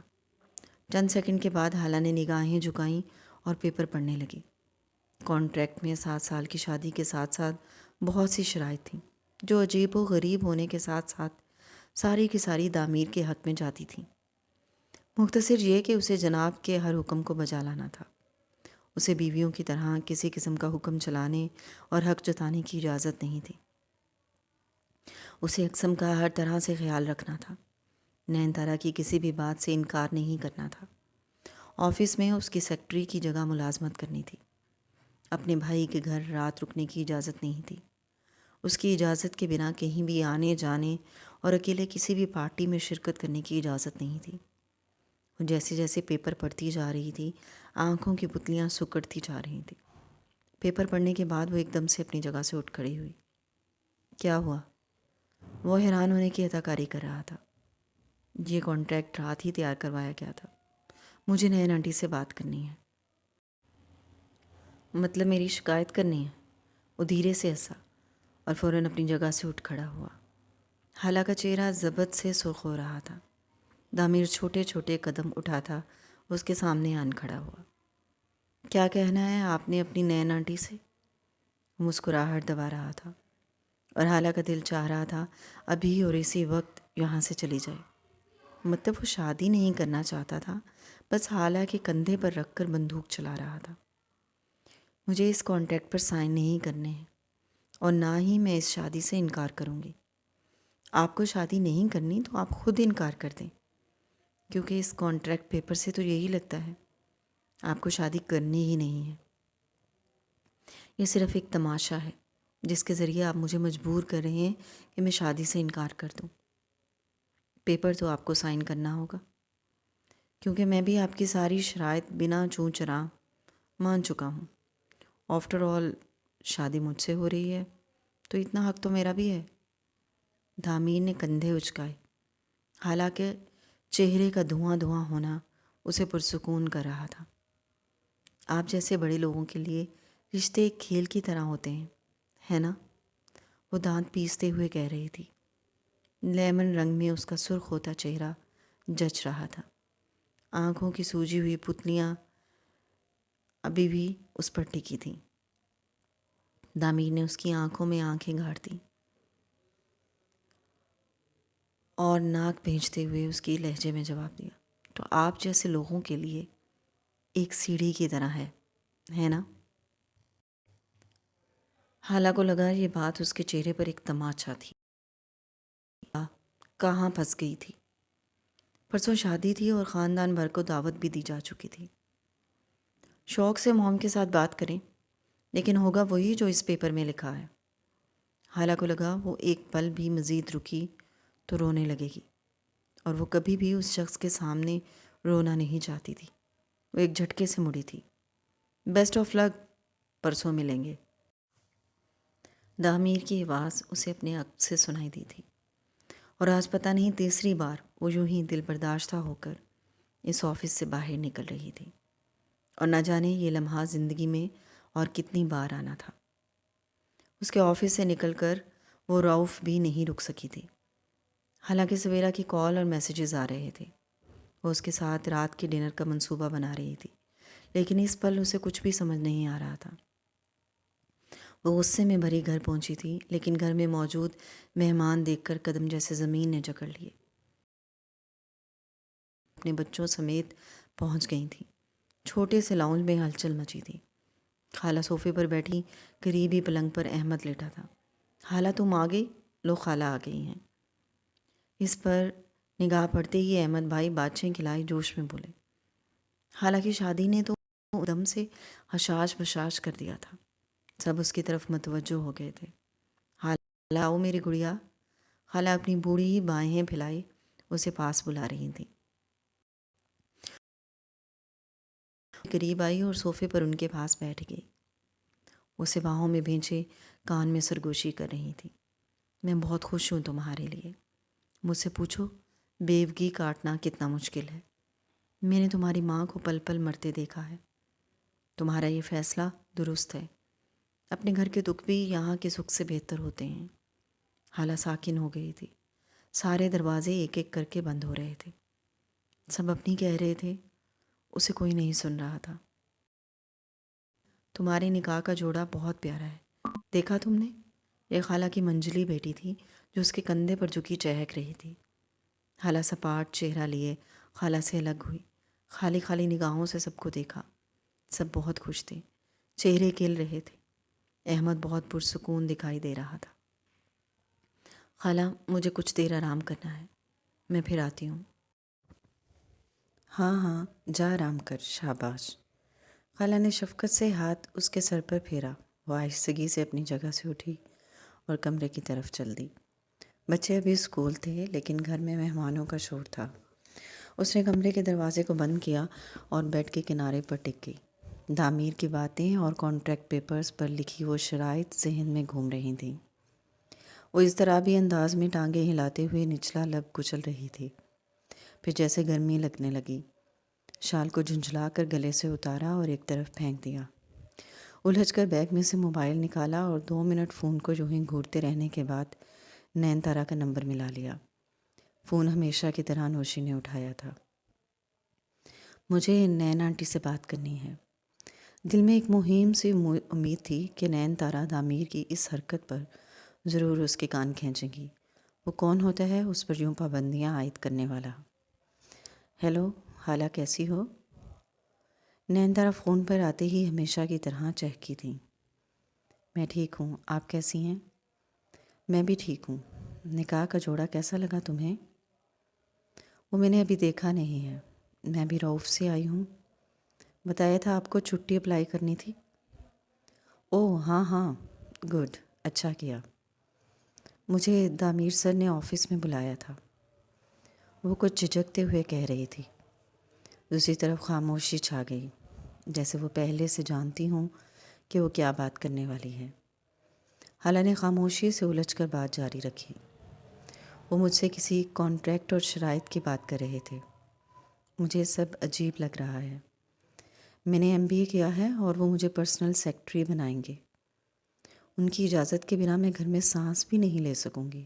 چند سیکنڈ کے بعد حالہ نے نگاہیں جھکائیں اور پیپر پڑھنے لگی۔ کانٹریکٹ میں 7 سال کی شادی کے ساتھ ساتھ بہت سی شرائط تھیں جو عجیب و غریب ہونے کے ساتھ ساتھ ساری کی ساری تعمیر کے حق میں جاتی تھیں۔ مختصر یہ کہ اسے جناب کے ہر حکم کو بجا لانا تھا۔ اسے بیویوں کی طرح کسی قسم کا حکم چلانے اور حق جتانے کی اجازت نہیں تھی۔ اسے اقسم کا ہر طرح سے خیال رکھنا تھا۔ نینتارا کی کسی بھی بات سے انکار نہیں کرنا تھا۔ آفس میں اس کی سیکرٹری کی جگہ ملازمت کرنی تھی۔ اپنے بھائی کے گھر رات رکنے کی اجازت نہیں تھی۔ اس کی اجازت کے بنا کہیں بھی آنے جانے اور اکیلے کسی بھی پارٹی میں شرکت کرنے کی اجازت نہیں تھی۔ وہ جیسے جیسے پیپر پڑھتی جا رہی تھی، آنکھوں کی پتلیاں سکڑتی جا رہی تھیں۔ پیپر پڑھنے کے بعد وہ ایک دم سے اپنی جگہ سے اٹھ کھڑی ہوئی۔ کیا ہوا؟ وہ حیران ہونے کی اداکاری کر رہا تھا۔ یہ کانٹریکٹ رات ہی تیار کروایا گیا تھا۔ مجھے نین آنٹی سے بات کرنی ہے۔ مطلب میری شکایت کرنی ہے؟ وہ دھیرے سے ہنسا اور فوراً اپنی جگہ سے اٹھ کھڑا ہوا۔ حالہ کا چہرہ ضبط سے سرخ ہو رہا تھا۔ تعمیر چھوٹے چھوٹے قدم اٹھا تھا اس کے سامنے آن کھڑا ہوا۔ کیا کہنا ہے آپ نے اپنی نین آنٹی سے؟ مسکراہٹ دبا رہا تھا اور حالہ کا دل چاہ رہا تھا ابھی اور اسی وقت یہاں سے چلی جائے۔ مطلب وہ شادی نہیں کرنا چاہتا تھا، بس حالہ کے کندھے پر رکھ کر بندوق چلا رہا تھا۔ مجھے اس کانٹریکٹ پر سائن نہیں کرنے ہیں اور نہ ہی میں اس شادی سے انکار کروں گی۔ آپ کو شادی نہیں کرنی تو آپ خود انکار کر دیں، کیونکہ اس کانٹریکٹ پیپر سے تو یہی لگتا ہے آپ کو شادی کرنی ہی نہیں ہے۔ یہ صرف ایک تماشا ہے جس کے ذریعے آپ مجھے مجبور کر رہے ہیں کہ میں شادی سے انکار کر دوں۔ پیپر تو آپ کو سائن کرنا ہوگا، کیونکہ میں بھی آپ کی ساری شرائط بنا چوں چرا مان چکا ہوں۔ آفٹر آل شادی مجھ سے ہو رہی ہے تو اتنا حق تو میرا بھی ہے۔ دامیر نے کندھے اچکائے، حالانکہ چہرے کا دھواں دھواں ہونا اسے پرسکون کر رہا تھا۔ آپ جیسے بڑے لوگوں کے لیے رشتے ایک کھیل کی طرح ہوتے ہیں، ہے نا؟ وہ دانت پیستے ہوئے کہہ رہی تھی۔ لیمن رنگ میں اس کا سرخ ہوتا چہرہ جچ رہا تھا، آنکھوں کی سوجی ہوئی پتلیاں ابھی بھی اس پر ٹکی تھیں۔ دامیر نے اس کی آنکھوں میں آنکھیں گاڑ دیں اور ناک بھینچتے ہوئے اس کی لہجے میں جواب دیا، تو آپ جیسے لوگوں کے لیے ایک سیڑھی کی طرح ہے نا؟ حالہ کو لگا یہ بات اس کے چہرے پر ایک تماچا تھی۔ کہاں پھنس گئی تھی؟ پرسوں شادی تھی اور خاندان بھر کو دعوت بھی دی جا چکی تھی۔ شوق سے موم کے ساتھ بات کریں، لیکن ہوگا وہی جو اس پیپر میں لکھا ہے۔ حالہ کو لگا وہ ایک پل بھی مزید رکی تو رونے لگے گی، اور وہ کبھی بھی اس شخص کے سامنے رونا نہیں چاہتی تھی۔ وہ ایک جھٹکے سے مڑی تھی۔ بیسٹ آف لک، پرسوں ملیں گے۔ دامیر کی آواز اسے اپنے عقل سے سنائی دی تھی، اور آج پتہ نہیں تیسری بار وہ یوں ہی دل برداشتہ ہو کر اس آفس سے باہر نکل رہی تھی، اور نہ جانے یہ لمحہ زندگی میں اور کتنی بار آنا تھا۔ اس کے آفس سے نکل کر وہ رعوف بھی نہیں رک سکی تھی، حالانکہ سویرا کی کال اور میسیجز آ رہے تھے۔ وہ اس کے ساتھ رات کے ڈنر کا منصوبہ بنا رہی تھی، لیکن اس پل اسے کچھ بھی سمجھ نہیں آ رہا تھا۔ وہ غصے میں بھری گھر پہنچی تھی، لیکن گھر میں موجود مہمان دیکھ کر قدم جیسے زمین نے جکڑ لیے۔ اپنے بچوں سمیت پہنچ گئی تھی۔ چھوٹے سے لاؤنج میں ہلچل مچی تھی۔ خالہ صوفے پر بیٹھی قریبی پلنگ پر احمد لیٹا تھا۔ خالہ تم آ گئی؟ لو خالہ آ گئی ہیں۔ اس پر نگاہ پڑتے ہی احمد بھائی بادشاہ کھلائے جوش میں بولے۔ خالہ کی شادی نے تو دم سے حشاش بشاش کر دیا تھا، سب اس کی طرف متوجہ ہو گئے تھے۔ خالہ آؤ میری گڑیا۔ خالہ اپنی بوڑھی ہی بائیں پھیلائے اسے پاس بلا رہی تھیں۔ قریب آئی اور صوفے پر ان کے پاس بیٹھ گئی۔ اسے باہوں میں بھینچے کان میں سرگوشی کر رہی تھی۔ میں بہت خوش ہوں تمہارے لیے۔ مجھ سے پوچھو بیوگی کاٹنا کتنا مشکل ہے۔ میں نے تمہاری ماں کو پل پل مرتے دیکھا ہے۔ تمہارا یہ فیصلہ درست ہے۔ اپنے گھر کے دکھ بھی یہاں کے سکھ سے بہتر ہوتے ہیں۔ حالہ ساکن ہو گئی تھی۔ سارے دروازے ایک ایک کر کے بند ہو رہے تھے۔ سب اپنی کہہ رہے تھے، اسے کوئی نہیں سن رہا تھا۔ تمہارے نکاح کا جوڑا بہت پیارا ہے، دیکھا تم نے؟ یہ خالہ کی منجلی بیٹی تھی جو اس کے کندھے پر جھکی چہک رہی تھی۔ حالہ سپاٹ چہرہ لیے خالہ سے الگ ہوئی، خالی خالی نگاہوں سے سب کو دیکھا۔ سب بہت خوش تھے، چہرے کھل رہے تھے۔ احمد بہت پرسکون دکھائی دے رہا تھا۔ خالہ مجھے کچھ دیر آرام کرنا ہے، میں پھر آتی ہوں۔ ہاں ہاں جا آرام کر، شاباش۔ خالہ نے شفقت سے ہاتھ اس کے سر پر پھیرا۔ وہ آہستگی سے اپنی جگہ سے اٹھی اور کمرے کی طرف چل دی۔ بچے ابھی اسکول تھے، لیکن گھر میں مہمانوں کا شور تھا۔ اس نے کمرے کے دروازے کو بند کیا اور بیڈ کے کنارے پر ٹک گئی۔ دامیر کی باتیں اور کانٹریکٹ پیپرز پر لکھی وہ شرائط ذہن میں گھوم رہی تھیں۔ وہ اضطرابی انداز میں ٹانگیں ہلاتے ہوئے نچلا لب کچل رہی تھی۔ پھر جیسے گرمی لگنے لگی، شال کو جھنجھلا کر گلے سے اتارا اور ایک طرف پھینک دیا۔ الجھ کر بیگ میں سے موبائل نکالا اور 2 منٹ فون کو یوں ہی گھورتے رہنے کے بعد نین تارا کا نمبر ملا لیا۔ فون ہمیشہ کی طرح نوشی نے اٹھایا تھا۔ مجھے نین آنٹی سے بات کرنی ہے۔ دل میں ایک مہم سی امید تھی کہ نین تارا دامیر کی اس حرکت پر ضرور اس کے کان کھینچیں گی۔ وہ کون ہوتا ہے اس پر یوں پابندیاں عائد کرنے والا؟ ہیلو خالہ، کیسی ہو؟ نین تارا فون پر آتے ہی ہمیشہ کی طرح چہکی تھیں۔ میں ٹھیک ہوں، آپ کیسی ہیں؟ میں بھی ٹھیک ہوں۔ نکاح کا جوڑا کیسا لگا تمہیں؟ وہ میں نے ابھی دیکھا نہیں ہے، میں بھی رعوف سے آئی ہوں۔ بتایا تھا آپ کو چھٹی اپلائی کرنی تھی۔ اوہ ہاں ہاں، گڈ، اچھا کیا۔ مجھے دامیر سر نے آفس میں بلایا تھا۔ وہ کچھ جھجکتے ہوئے کہہ رہی تھی۔ دوسری طرف خاموشی چھا گئی، جیسے وہ پہلے سے جانتی ہوں کہ وہ کیا بات کرنے والی ہے۔ حالا نے خاموشی سے الجھ کر بات جاری رکھی۔ وہ مجھ سے کسی کانٹریکٹ اور شرائط کی بات کر رہے تھے۔ مجھے سب عجیب لگ رہا ہے۔ میں نے MBA کیا ہے اور وہ مجھے پرسنل سیکرٹری بنائیں گے۔ ان کی اجازت کے بنا میں گھر میں سانس بھی نہیں لے سکوں گی،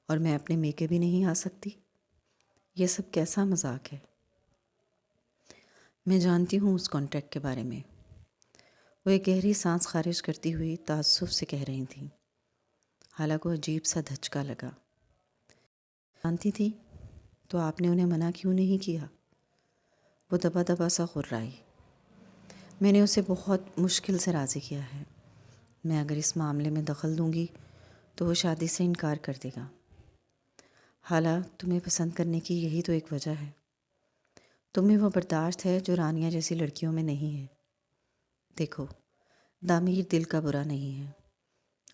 اور میں اپنے میکے بھی نہیں آ سکتی۔ یہ سب کیسا مذاق ہے؟ میں جانتی ہوں اس کانٹریکٹ کے بارے میں، وہ ایک گہری سانس خارج کرتی ہوئی تعصب سے کہہ رہی تھیں۔ حالا کو عجیب سا دھچکا لگا۔ جانتی تھی تو آپ نے انہیں منع کیوں نہیں کیا؟ وہ دبا دبا سا غرائی۔ میں نے اسے بہت مشکل سے راضی کیا ہے۔ میں اگر اس معاملے میں دخل دوں گی تو وہ شادی سے انکار کر دے گا۔ حالا تمہیں پسند کرنے کی یہی تو ایک وجہ ہے۔ تمہیں وہ برداشت ہے جو رانیہ جیسی لڑکیوں میں نہیں ہے۔ دیکھو، دامیر دل کا برا نہیں ہے،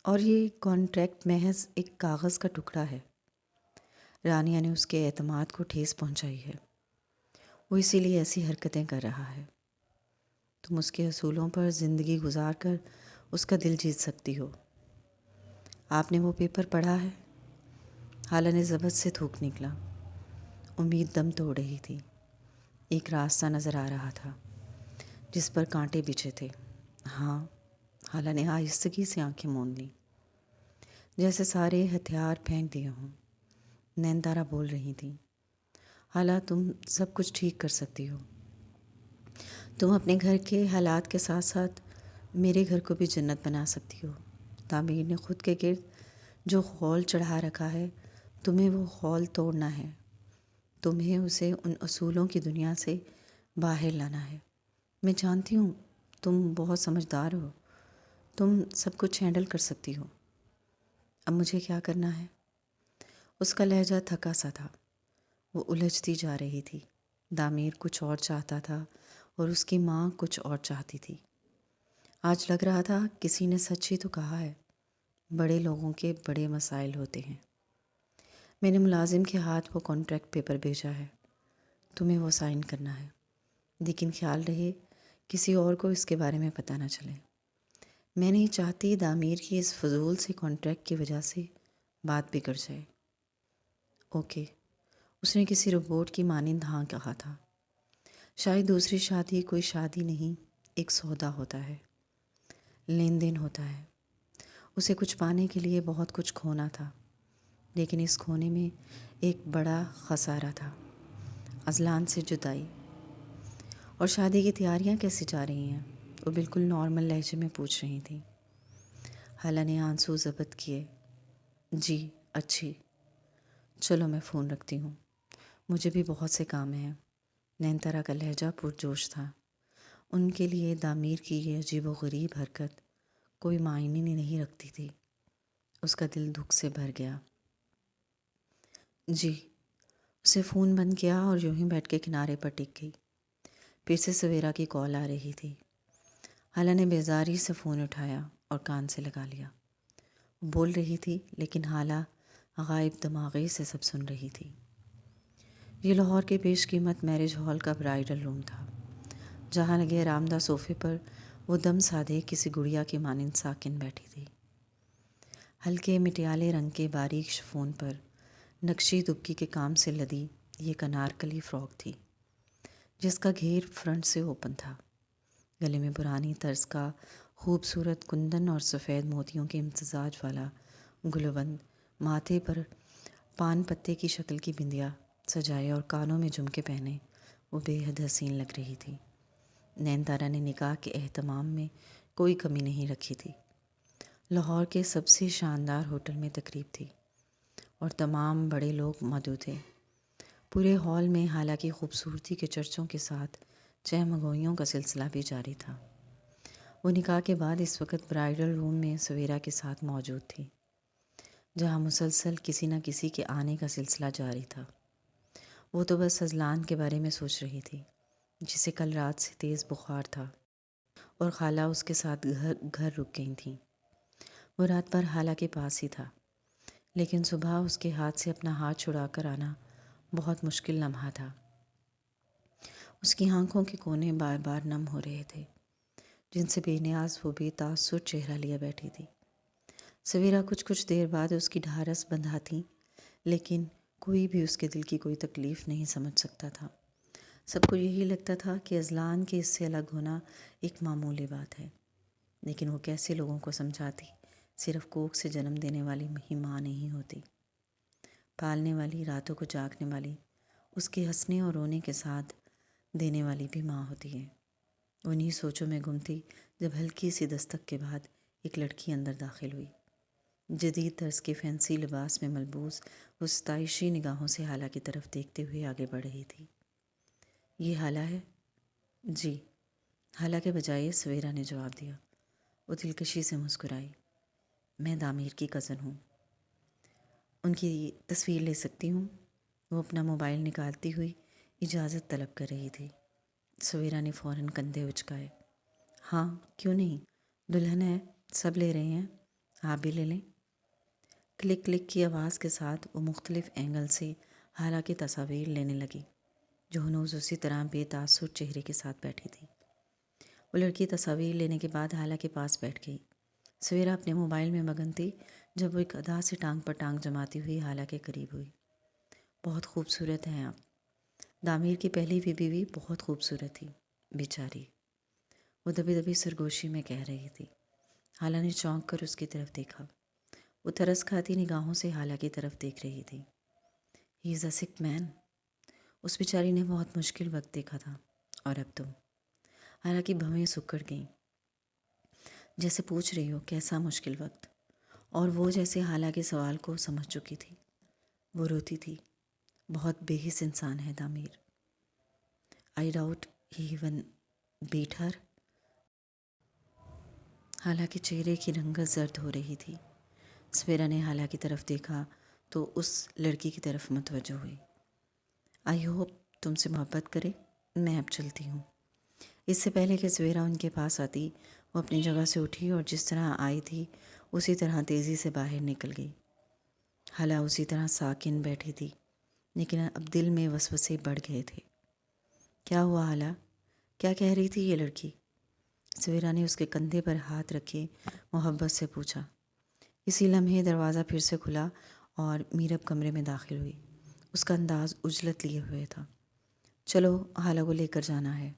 اور یہ کانٹریکٹ محض ایک کاغذ کا ٹکڑا ہے۔ رانیہ نے اس کے اعتماد کو ٹھیس پہنچائی ہے، وہ اسی لیے ایسی حرکتیں کر رہا ہے۔ تم اس کے اصولوں پر زندگی گزار کر اس کا دل جیت سکتی ہو۔ آپ نے وہ پیپر پڑھا ہے؟ حالا نے ضبط سے تھوک نکلا۔ امید دم توڑ رہی تھی۔ ایک راستہ نظر آ رہا تھا جس پر کانٹے بچھے تھے۔ ہاں، حالا نے آہستگی سے آنکھیں موند لیں، جیسے سارے ہتھیار پھینک دیے ہوں۔ نینتارا بول رہی تھی، حالا تم سب کچھ ٹھیک کر سکتی ہو۔ تم اپنے گھر کے حالات کے ساتھ ساتھ میرے گھر کو بھی جنت بنا سکتی ہو۔ تعمیر نے خود کے گرد جو خول چڑھا رکھا ہے، تمہیں وہ خول توڑنا ہے۔ تمہیں اسے ان اصولوں کی دنیا سے باہر لانا ہے۔ میں جانتی ہوں تم بہت سمجھدار ہو، تم سب کچھ ہینڈل کر سکتی ہو۔ اب مجھے کیا کرنا ہے؟ اس کا لہجہ تھکا سا تھا، وہ الجھتی جا رہی تھی۔ دامیر کچھ اور چاہتا تھا اور اس کی ماں کچھ اور چاہتی تھی۔ آج لگ رہا تھا کسی نے سچ ہی تو کہا ہے، بڑے لوگوں کے بڑے مسائل ہوتے ہیں۔ میں نے ملازم کے ہاتھ وہ کانٹریکٹ پیپر بھیجا ہے، تمہیں وہ سائن کرنا ہے، لیکن خیال رہے کسی اور کو اس کے بارے میں پتہ نہ چلے۔ میں نہیں چاہتی دامیر کی اس فضول سے کانٹریکٹ کی وجہ سے بات بگڑ جائے۔ اوکے، اس نے کسی روبوٹ کی مانند ہاں کہا تھا۔ شاید دوسری شادی کوئی شادی نہیں، ایک سودا ہوتا ہے، لین دین ہوتا ہے۔ اسے کچھ پانے کے لیے بہت کچھ کھونا تھا، لیکن اس کھونے میں ایک بڑا خسارہ تھا، اذلان سے جدائی۔ اور شادی کی تیاریاں کیسی جا رہی ہیں؟ وہ بالکل نارمل لہجے میں پوچھ رہی تھی۔ حالا نے آنسو ضبط کیے۔ جی اچھی، چلو میں فون رکھتی ہوں، مجھے بھی بہت سے کام ہیں۔ نینتارا کا لہجہ پرجوش تھا۔ ان کے لیے دامیر کی یہ عجیب و غریب حرکت کوئی معنی نہیں رکھتی تھی۔ اس کا دل دکھ سے بھر گیا۔ جی، اسے فون بند کیا اور یوں ہی بیٹھ کے کنارے پر ٹک گئی۔ پھر سے سویرا کی کال آ رہی تھی۔ حالا نے بیزاری سے فون اٹھایا اور کان سے لگا لیا۔ بول رہی تھی لیکن حالا غائب دماغی سے سب سن رہی تھی۔ یہ لاہور کے پیش قیمت میرج ہال کا برائڈل روم تھا، جہاں لگے آرام دہ صوفے پر وہ دم سادھے کسی گڑیا کی مانند ساکن بیٹھی تھی۔ ہلکے مٹیالے رنگ کے باریک شفون پر نقشی دبکی کے کام سے لدی یہ انارکلی فراک تھی، جس کا گھیر فرنٹ سے اوپن تھا۔ گلے میں پرانی طرز کا خوبصورت کندن اور سفید موتیوں کے امتزاج والا گلوبند، ماتھے پر پان پتے کی شکل کی بندیا سجائے اور کانوں میں جھمکے پہنے وہ بے حد حسین لگ رہی تھی۔ نینتارا نے نکاح کے اہتمام میں کوئی کمی نہیں رکھی تھی۔ لاہور کے سب سے شاندار ہوٹل میں تقریب تھی اور تمام بڑے لوگ موجود تھے۔ پورے ہال میں حالانکہ خوبصورتی کے چرچوں کے ساتھ چہمگوئیوں کا سلسلہ بھی جاری تھا۔ وہ نکاح کے بعد اس وقت برائڈل روم میں سویرا کے ساتھ موجود تھی، جہاں مسلسل کسی نہ کسی کے آنے کا سلسلہ جاری تھا۔ وہ تو بس اذلان کے بارے میں سوچ رہی تھی، جسے کل رات سے تیز بخار تھا۔ اور خالہ اس کے ساتھ گھر رک گئی تھیں۔ وہ رات بھر خالہ کے پاس ہی تھا، لیکن صبح اس کے ہاتھ سے اپنا ہاتھ چھڑا کر آنا بہت مشکل لمحہ تھا۔ اس کی آنکھوں کے کونے بار بار نم ہو رہے تھے، جن سے بے نیاز وہ بے تاثر چہرہ لیے بیٹھی تھی۔ سویرا کچھ دیر بعد اس کی ڈھارس بندھا تھی، لیکن کوئی بھی اس کے دل کی کوئی تکلیف نہیں سمجھ سکتا تھا۔ سب کو یہی لگتا تھا کہ اذلان کے اس سے الگ ہونا ایک معمولی بات ہے، لیکن وہ کیسے لوگوں کو سمجھاتی؟ صرف کوکھ سے جنم دینے والی ہی ماں نہیں ہوتی، پالنے والی، راتوں کو جاگنے والی، اس کے ہنسنے اور رونے کے ساتھ دینے والی بھی ماں ہوتی ہے۔ انہی سوچوں میں گم تھی جب ہلکی سی دستک کے بعد ایک لڑکی اندر داخل ہوئی۔ جدید طرز کے فینسی لباس میں ملبوس وہ ستائشی نگاہوں سے خالہ کی طرف دیکھتے ہوئے آگے بڑھ رہی تھی۔ یہ خالہ ہے؟ جی، خالہ کے بجائے سویرا نے جواب دیا۔ وہ دلکشی سے مسکرائی۔ میں دامیر کی کزن ہوں، ان کی تصویر لے سکتی ہوں؟ وہ اپنا موبائل نکالتی ہوئی اجازت طلب کر رہی تھی۔ سویرا نے فوراً کندھے اچکائے۔ ہاں، کیوں نہیں، دلہن ہے، سب لے رہے ہیں، آپ بھی لے لیں۔ کلک کلک کی آواز کے ساتھ وہ مختلف اینگل سے خالہ کی تصاویر لینے لگی، جو ہنوز اسی طرح بے تاثر چہرے کے ساتھ بیٹھی تھی۔ وہ لڑکی تصاویر لینے کے بعد خالہ کے پاس بیٹھ گئی۔ سویرا اپنے موبائل میں مگن تھی جب وہ ایک ادا سے ٹانگ پر ٹانگ جماتی ہوئی خالہ کے قریب ہوئی۔ بہت خوبصورت ہیں آپ۔ دامیر کی پہلی بیوی بہت خوبصورت تھی، بیچاری، وہ دبی دبی سرگوشی میں کہہ رہی تھی۔ خالہ نے چونک کر اس کی طرف دیکھا۔ وہ ترس کھاتی نگاہوں سے خالہ کی طرف دیکھ رہی تھی۔ ہی از اے سک مین۔ اس بیچاری نے بہت مشکل وقت دیکھا تھا، اور اب تم۔ خالہ کی بھویں سکڑ گئیں، جیسے پوچھ رہی ہو کیسا مشکل وقت، اور وہ جیسے خالہ کے سوال کو سمجھ چکی تھی۔ وہ روتی تھی۔ بہت بے حس انسان ہے دامیر۔ I doubt he even beat her. خالہ کے چہرے کی رنگت زرد ہو رہی تھی۔ سویرا نے خالہ کی طرف دیکھا تو اس لڑکی کی طرف متوجہ ہوئی۔ آئی ہوپ تم سے محبت کرے، میں اب چلتی ہوں۔ اس سے پہلے کہ سویرا ان کے پاس آتی، وہ اپنی جگہ سے اٹھی اور جس طرح آئی تھی اسی طرح تیزی سے باہر نکل گئی۔ خالہ اسی طرح ساکن بیٹھی تھی، لیکن اب دل میں وسوسے بڑھ گئے تھے۔ کیا ہوا خالہ؟ کیا کہہ رہی تھی یہ لڑکی؟ سویرا نے اس کے کندھے پر ہاتھ رکھے محبت سے پوچھا۔ اسی لمحے دروازہ پھر سے کھلا اور میرب کمرے میں داخل ہوئی۔ اس کا انداز عجلت لیے ہوئے تھا۔ چلو، خالہ کو لے کر جانا ہے۔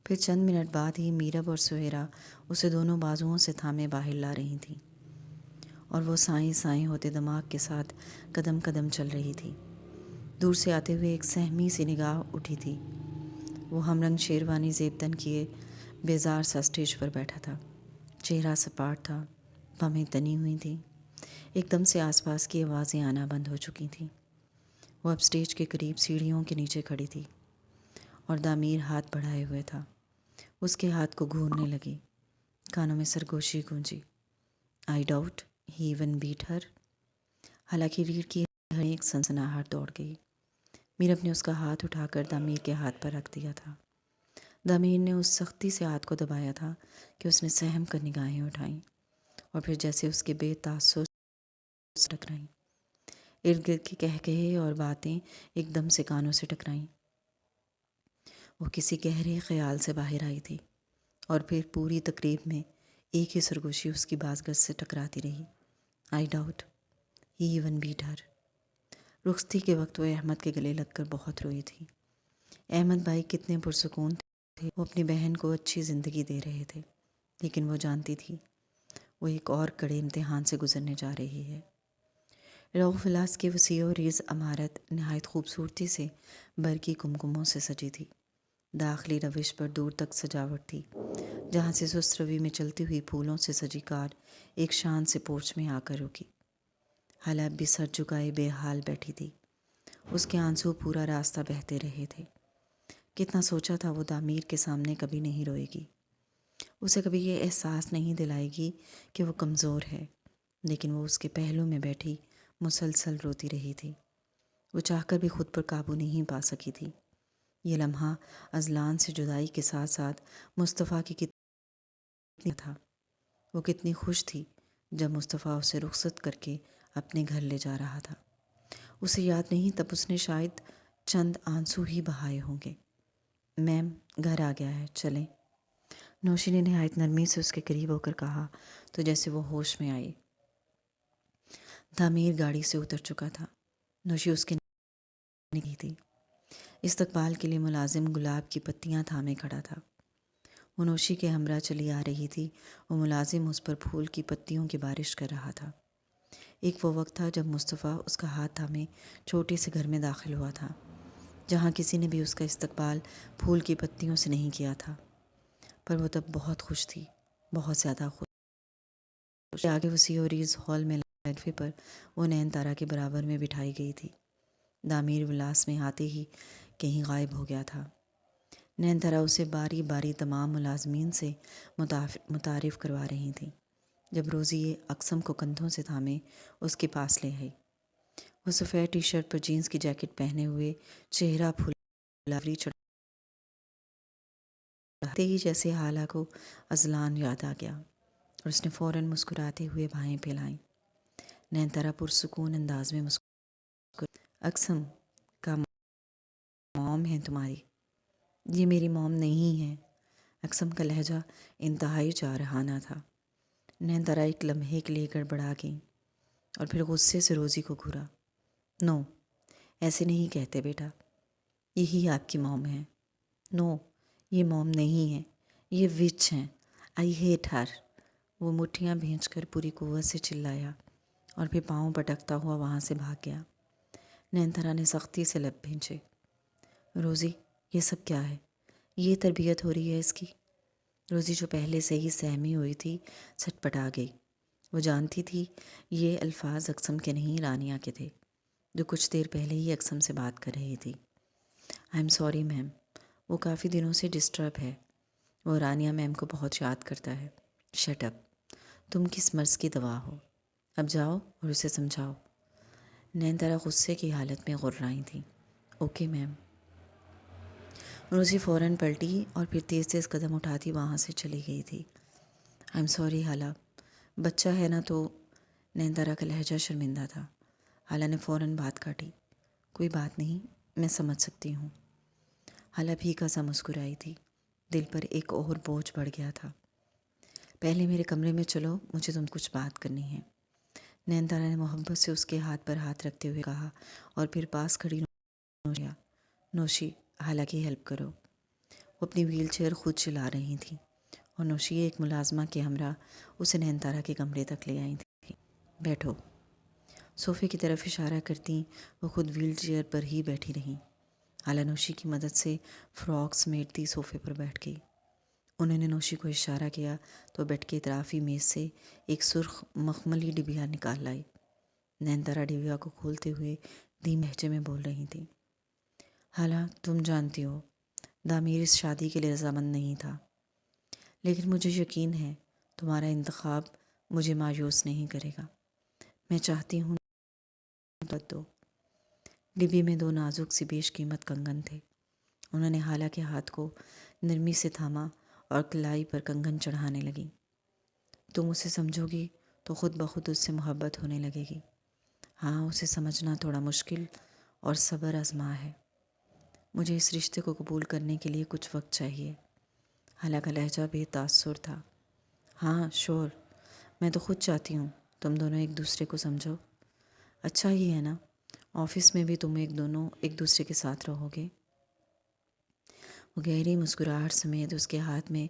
پھر چند منٹ بعد ہی میرب اور سویرا اسے دونوں بازوؤں سے تھامے باہر لا رہی تھیں، اور وہ سائیں سائیں ہوتے دماغ کے ساتھ قدم قدم چل رہی تھی۔ دور سے آتے ہوئے ایک سہمی سی نگاہ اٹھی تھی۔ وہ ہم رنگ شیروانی زیب تن کیے بیزار سا اسٹیج پر بیٹھا تھا۔ چہرہ سپاٹ تھا، بامیں تنی ہوئی تھیں۔ ایک دم سے آس پاس کی آوازیں آنا بند ہو چکی تھیں۔ وہ اب اسٹیج کے قریب سیڑھیوں کے نیچے کھڑی تھی، اور دامیر ہاتھ بڑھائے ہوئے تھا۔ اس کے ہاتھ کو گھورنے لگی۔ کانوں میں سرگوشی گونجی۔ I doubt he even beat her. حالانکہ ریڑھ کی ہر ایک سنسناہٹ دوڑ گئی۔ میرب نے اس کا ہاتھ اٹھا کر دامیر کے ہاتھ پر رکھ دیا تھا۔ دامیر نے اس سختی سے ہاتھ کو دبایا تھا کہ اس نے سہم کر نگاہیں اٹھائیں، اور پھر جیسے اس کے بے تاثر ٹکرائیں۔ ارد گرد کے کہکہے اور باتیں ایک دم سے کانوں سے ٹکرائیں۔ وہ کسی گہرے خیال سے باہر آئی تھی، اور پھر پوری تقریب میں ایک ہی سرگوشی اس کی بازگشت سے ٹکراتی رہی۔ I doubt he even beat her. رخصتی کے وقت وہ احمد کے گلے لگ کر بہت روئی تھی۔ احمد بھائی کتنے پرسکون تھے، وہ اپنی بہن کو اچھی زندگی دے رہے تھے، لیکن وہ جانتی تھی وہ ایک اور کڑے امتحان سے گزرنے جا رہی ہے۔ رؤف ولاس کی وسیع و ریز عمارت نہایت خوبصورتی سے برقی کمکموں سے سجی تھی۔ داخلی روش پر دور تک سجاوٹ تھی، جہاں سے سست روی میں چلتی ہوئی پھولوں سے سجی کار ایک شان سے پورچ میں آ کر رکی۔ خالہ بھی سر جھکائے بے حال بیٹھی تھی۔ اس کے آنسو پورا راستہ بہتے رہے تھے۔ کتنا سوچا تھا وہ دامیر کے سامنے کبھی نہیں روئے گی، اسے کبھی یہ احساس نہیں دلائے گی کہ وہ کمزور ہے، لیکن وہ اس کے پہلو میں بیٹھی مسلسل روتی رہی تھی۔ وہ چاہ کر بھی خود پر قابو نہیں پا سکی تھی۔ یہ لمحہ اذلان سے جدائی کے ساتھ ساتھ مصطفیٰ کی تھا، وہ کتنی خوش تھی جب مصطفیٰ اسے رخصت کر کے اپنے گھر لے جا رہا تھا۔ اسے یاد نہیں تب اس نے شاید چند آنسو ہی بہائے ہوں گے۔ میم گھر آ گیا ہے، چلیں۔ نوشی نے نہایت نرمی سے اس کے قریب ہو کر کہا تو جیسے وہ ہوش میں آئی۔ تعمیر گاڑی سے اتر چکا تھا۔ نوشی اس کے نہیں تھی۔ استقبال کے لیے ملازم گلاب کی پتیاں تھامے کھڑا تھا۔ وہ نوشی کے ہمراہ چلی آ رہی تھی۔ وہ ملازم اس پر پھول کی پتیوں کی بارش کر رہا تھا۔ ایک وہ وقت تھا جب مصطفیٰ اس کا ہاتھ تھامے چھوٹے سے گھر میں داخل ہوا تھا، جہاں کسی نے بھی اس کا استقبال پھول کی پتیوں سے نہیں کیا تھا، پر وہ تب بہت خوش تھی، بہت زیادہ خوش۔ آگے وسیع اور ریز ہال میں لگے پر وہ نین تارا کے برابر میں بٹھائی گئی تھی۔ دامیر ولاس میں آتے ہی کہیں غائب ہو گیا تھا۔ نین تارا اسے باری باری تمام ملازمین سے متعارف کروا رہی تھیں، جب روزی اقسم کو کندھوں سے تھامے اس کے پاس لے آئی۔ وہ سفید ٹی شرٹ پر جینس کی جیکٹ پہنے ہوئے، چہرہ پھلاوری چڑھاتے ہی جیسے حالہ کو ازلان یاد آ گیا اور اس نے فوراً مسکراتے ہوئے بھائیں پھیلائیں۔ نین تارا پرسکون انداز میں اقسم کا موم ہے تمہاری؟ یہ میری موم نہیں ہے۔ اقسم کا لہجہ انتہائی جارحانہ تھا۔ نین تارا ایک لمحے کے لیے گڑبڑا گئی اور پھر غصے سے روزی کو گھورا۔ نو، ایسے نہیں کہتے بیٹا، یہی آپ کی موم ہے۔ نو، یہ موم نہیں ہے، یہ وچ ہیں، آئی ہیٹ ہر۔ وہ مٹھیاں بھینچ کر پوری قوت سے چلایا اور پھر پاؤں پٹکتا ہوا وہاں سے بھاگ گیا۔ نین تارا نے سختی سے لب بھینچے۔ روزی، یہ سب کیا ہے؟ یہ تربیت ہو رہی ہے اس کی؟ روزی جو پہلے سے ہی سہمی ہوئی تھی چھٹ پٹا گئی۔ وہ جانتی تھی یہ الفاظ اقسم کے نہیں، رانیہ کے تھے، جو کچھ دیر پہلے ہی اقسم سے بات کر رہی تھی۔ آئی ایم سوری میم، وہ کافی دنوں سے ڈسٹرب ہے۔ وہ رانیہ میم کو بہت یاد کرتا ہے۔ شٹ اپ، تم کس مرض کی دوا ہو؟ اب جاؤ اور اسے سمجھاؤ۔ نین تارا غصے کی حالت میں غرائیں تھیں۔ Okay ma'am. روزی فوراً پلٹی اور پھر تیز تیز قدم اٹھاتی وہاں سے چلی گئی تھی۔ آئی ایم سوری حالہ، بچہ ہے نا تو۔ نین تارا کا لہجہ شرمندہ تھا۔ حالہ نے فوراً بات کاٹی۔ کوئی بات نہیں، میں سمجھ سکتی ہوں۔ حالہ پھیکا سا مسکرائی تھی۔ دل پر ایک اور بوجھ بڑھ گیا تھا۔ پہلے میرے کمرے میں چلو، مجھے تم کچھ بات کرنی ہے۔ نین تارا نے محبت سے اس کے ہاتھ پر ہاتھ رکھتے ہوئے کہا اور پھر پاس کھڑی نوشی، حالہ کی ہیلپ کرو۔ وہ اپنی ویل چیئر خود چلا رہی تھیں اور نوشی ایک ملازمہ کے ہمراہ اسے نین تارا کے کمرے تک لے آئی تھیں۔ بیٹھو۔ صوفے کی طرف اشارہ کرتی وہ خود ویل چیئر پر ہی بیٹھی رہیں۔ حالہ نوشی کی مدد سے فراک سمیٹتی صوفے پر بیٹھ گئی۔ انہوں نے نوشی کو اشارہ کیا تو بیٹھ کے اطرافی میز سے ایک سرخ مخملی ڈبیا نکال لائی۔ نین تارا ڈبیا کو کھولتے ہوئے دھیمے لہجے میں بول رہی تھی، حالہ تم جانتی ہو دامیر اس شادی کے لیے رضامند نہیں تھا، لیکن مجھے یقین ہے تمہارا انتخاب مجھے مایوس نہیں کرے گا۔ میں چاہتی ہوں دو۔ ڈبی میں 2 نازک سی بیش قیمت کنگن تھے۔ انہوں نے حالہ کے ہاتھ کو نرمی سے تھاما اور کلائی پر کنگن چڑھانے لگی۔ تم اسے سمجھو گی تو خود بخود اس سے محبت ہونے لگے گی۔ ہاں، اسے سمجھنا تھوڑا مشکل اور صبر آزما ہے۔ مجھے اس رشتے کو قبول کرنے کے لیے کچھ وقت چاہیے۔ حالہ کا لہجہ بے تاثر تھا۔ ہاں شور، میں تو خود چاہتی ہوں تم دونوں ایک دوسرے کو سمجھو۔ اچھا ہی ہے نا، آفس میں بھی تم دونوں ایک دوسرے کے ساتھ رہو گے۔ وہ گہری مسکراہٹ سمیت اس کے ہاتھ میں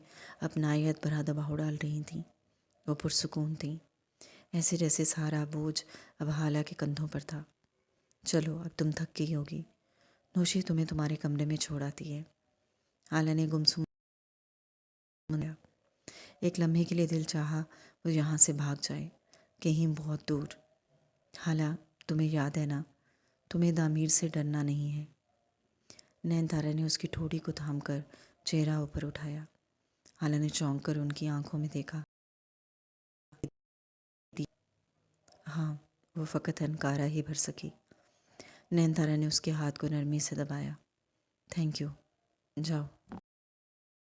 اپنائیت بھرا دباؤ ڈال رہی تھیں۔ وہ پرسکون تھیں، ایسے جیسے سارا بوجھ اب حالہ کے کندھوں پر تھا۔ چلو اب تم تھک گئی ہوگی، نوشی تمہیں تمہارے کمرے میں چھوڑ آتی ہے۔ حالہ نے گمسم ایک لمحے کے لیے دل چاہا وہ یہاں سے بھاگ جائے، کہیں بہت دور۔ حالہ تمہیں یاد ہے نا، تمہیں دامیر سے ڈرنا نہیں ہے۔ نین تارا نے اس کی ٹھوڑی کو تھام کر چہرہ اوپر اٹھایا۔ حالہ نے چونک کر ان کی آنکھوں میں دیکھا۔ ہاں، وہ فقط انکارہ ہی بھر سکی۔ نین تارا نے اس کے ہاتھ کو نرمی سے دبایا۔ تھینک یو، جاؤ۔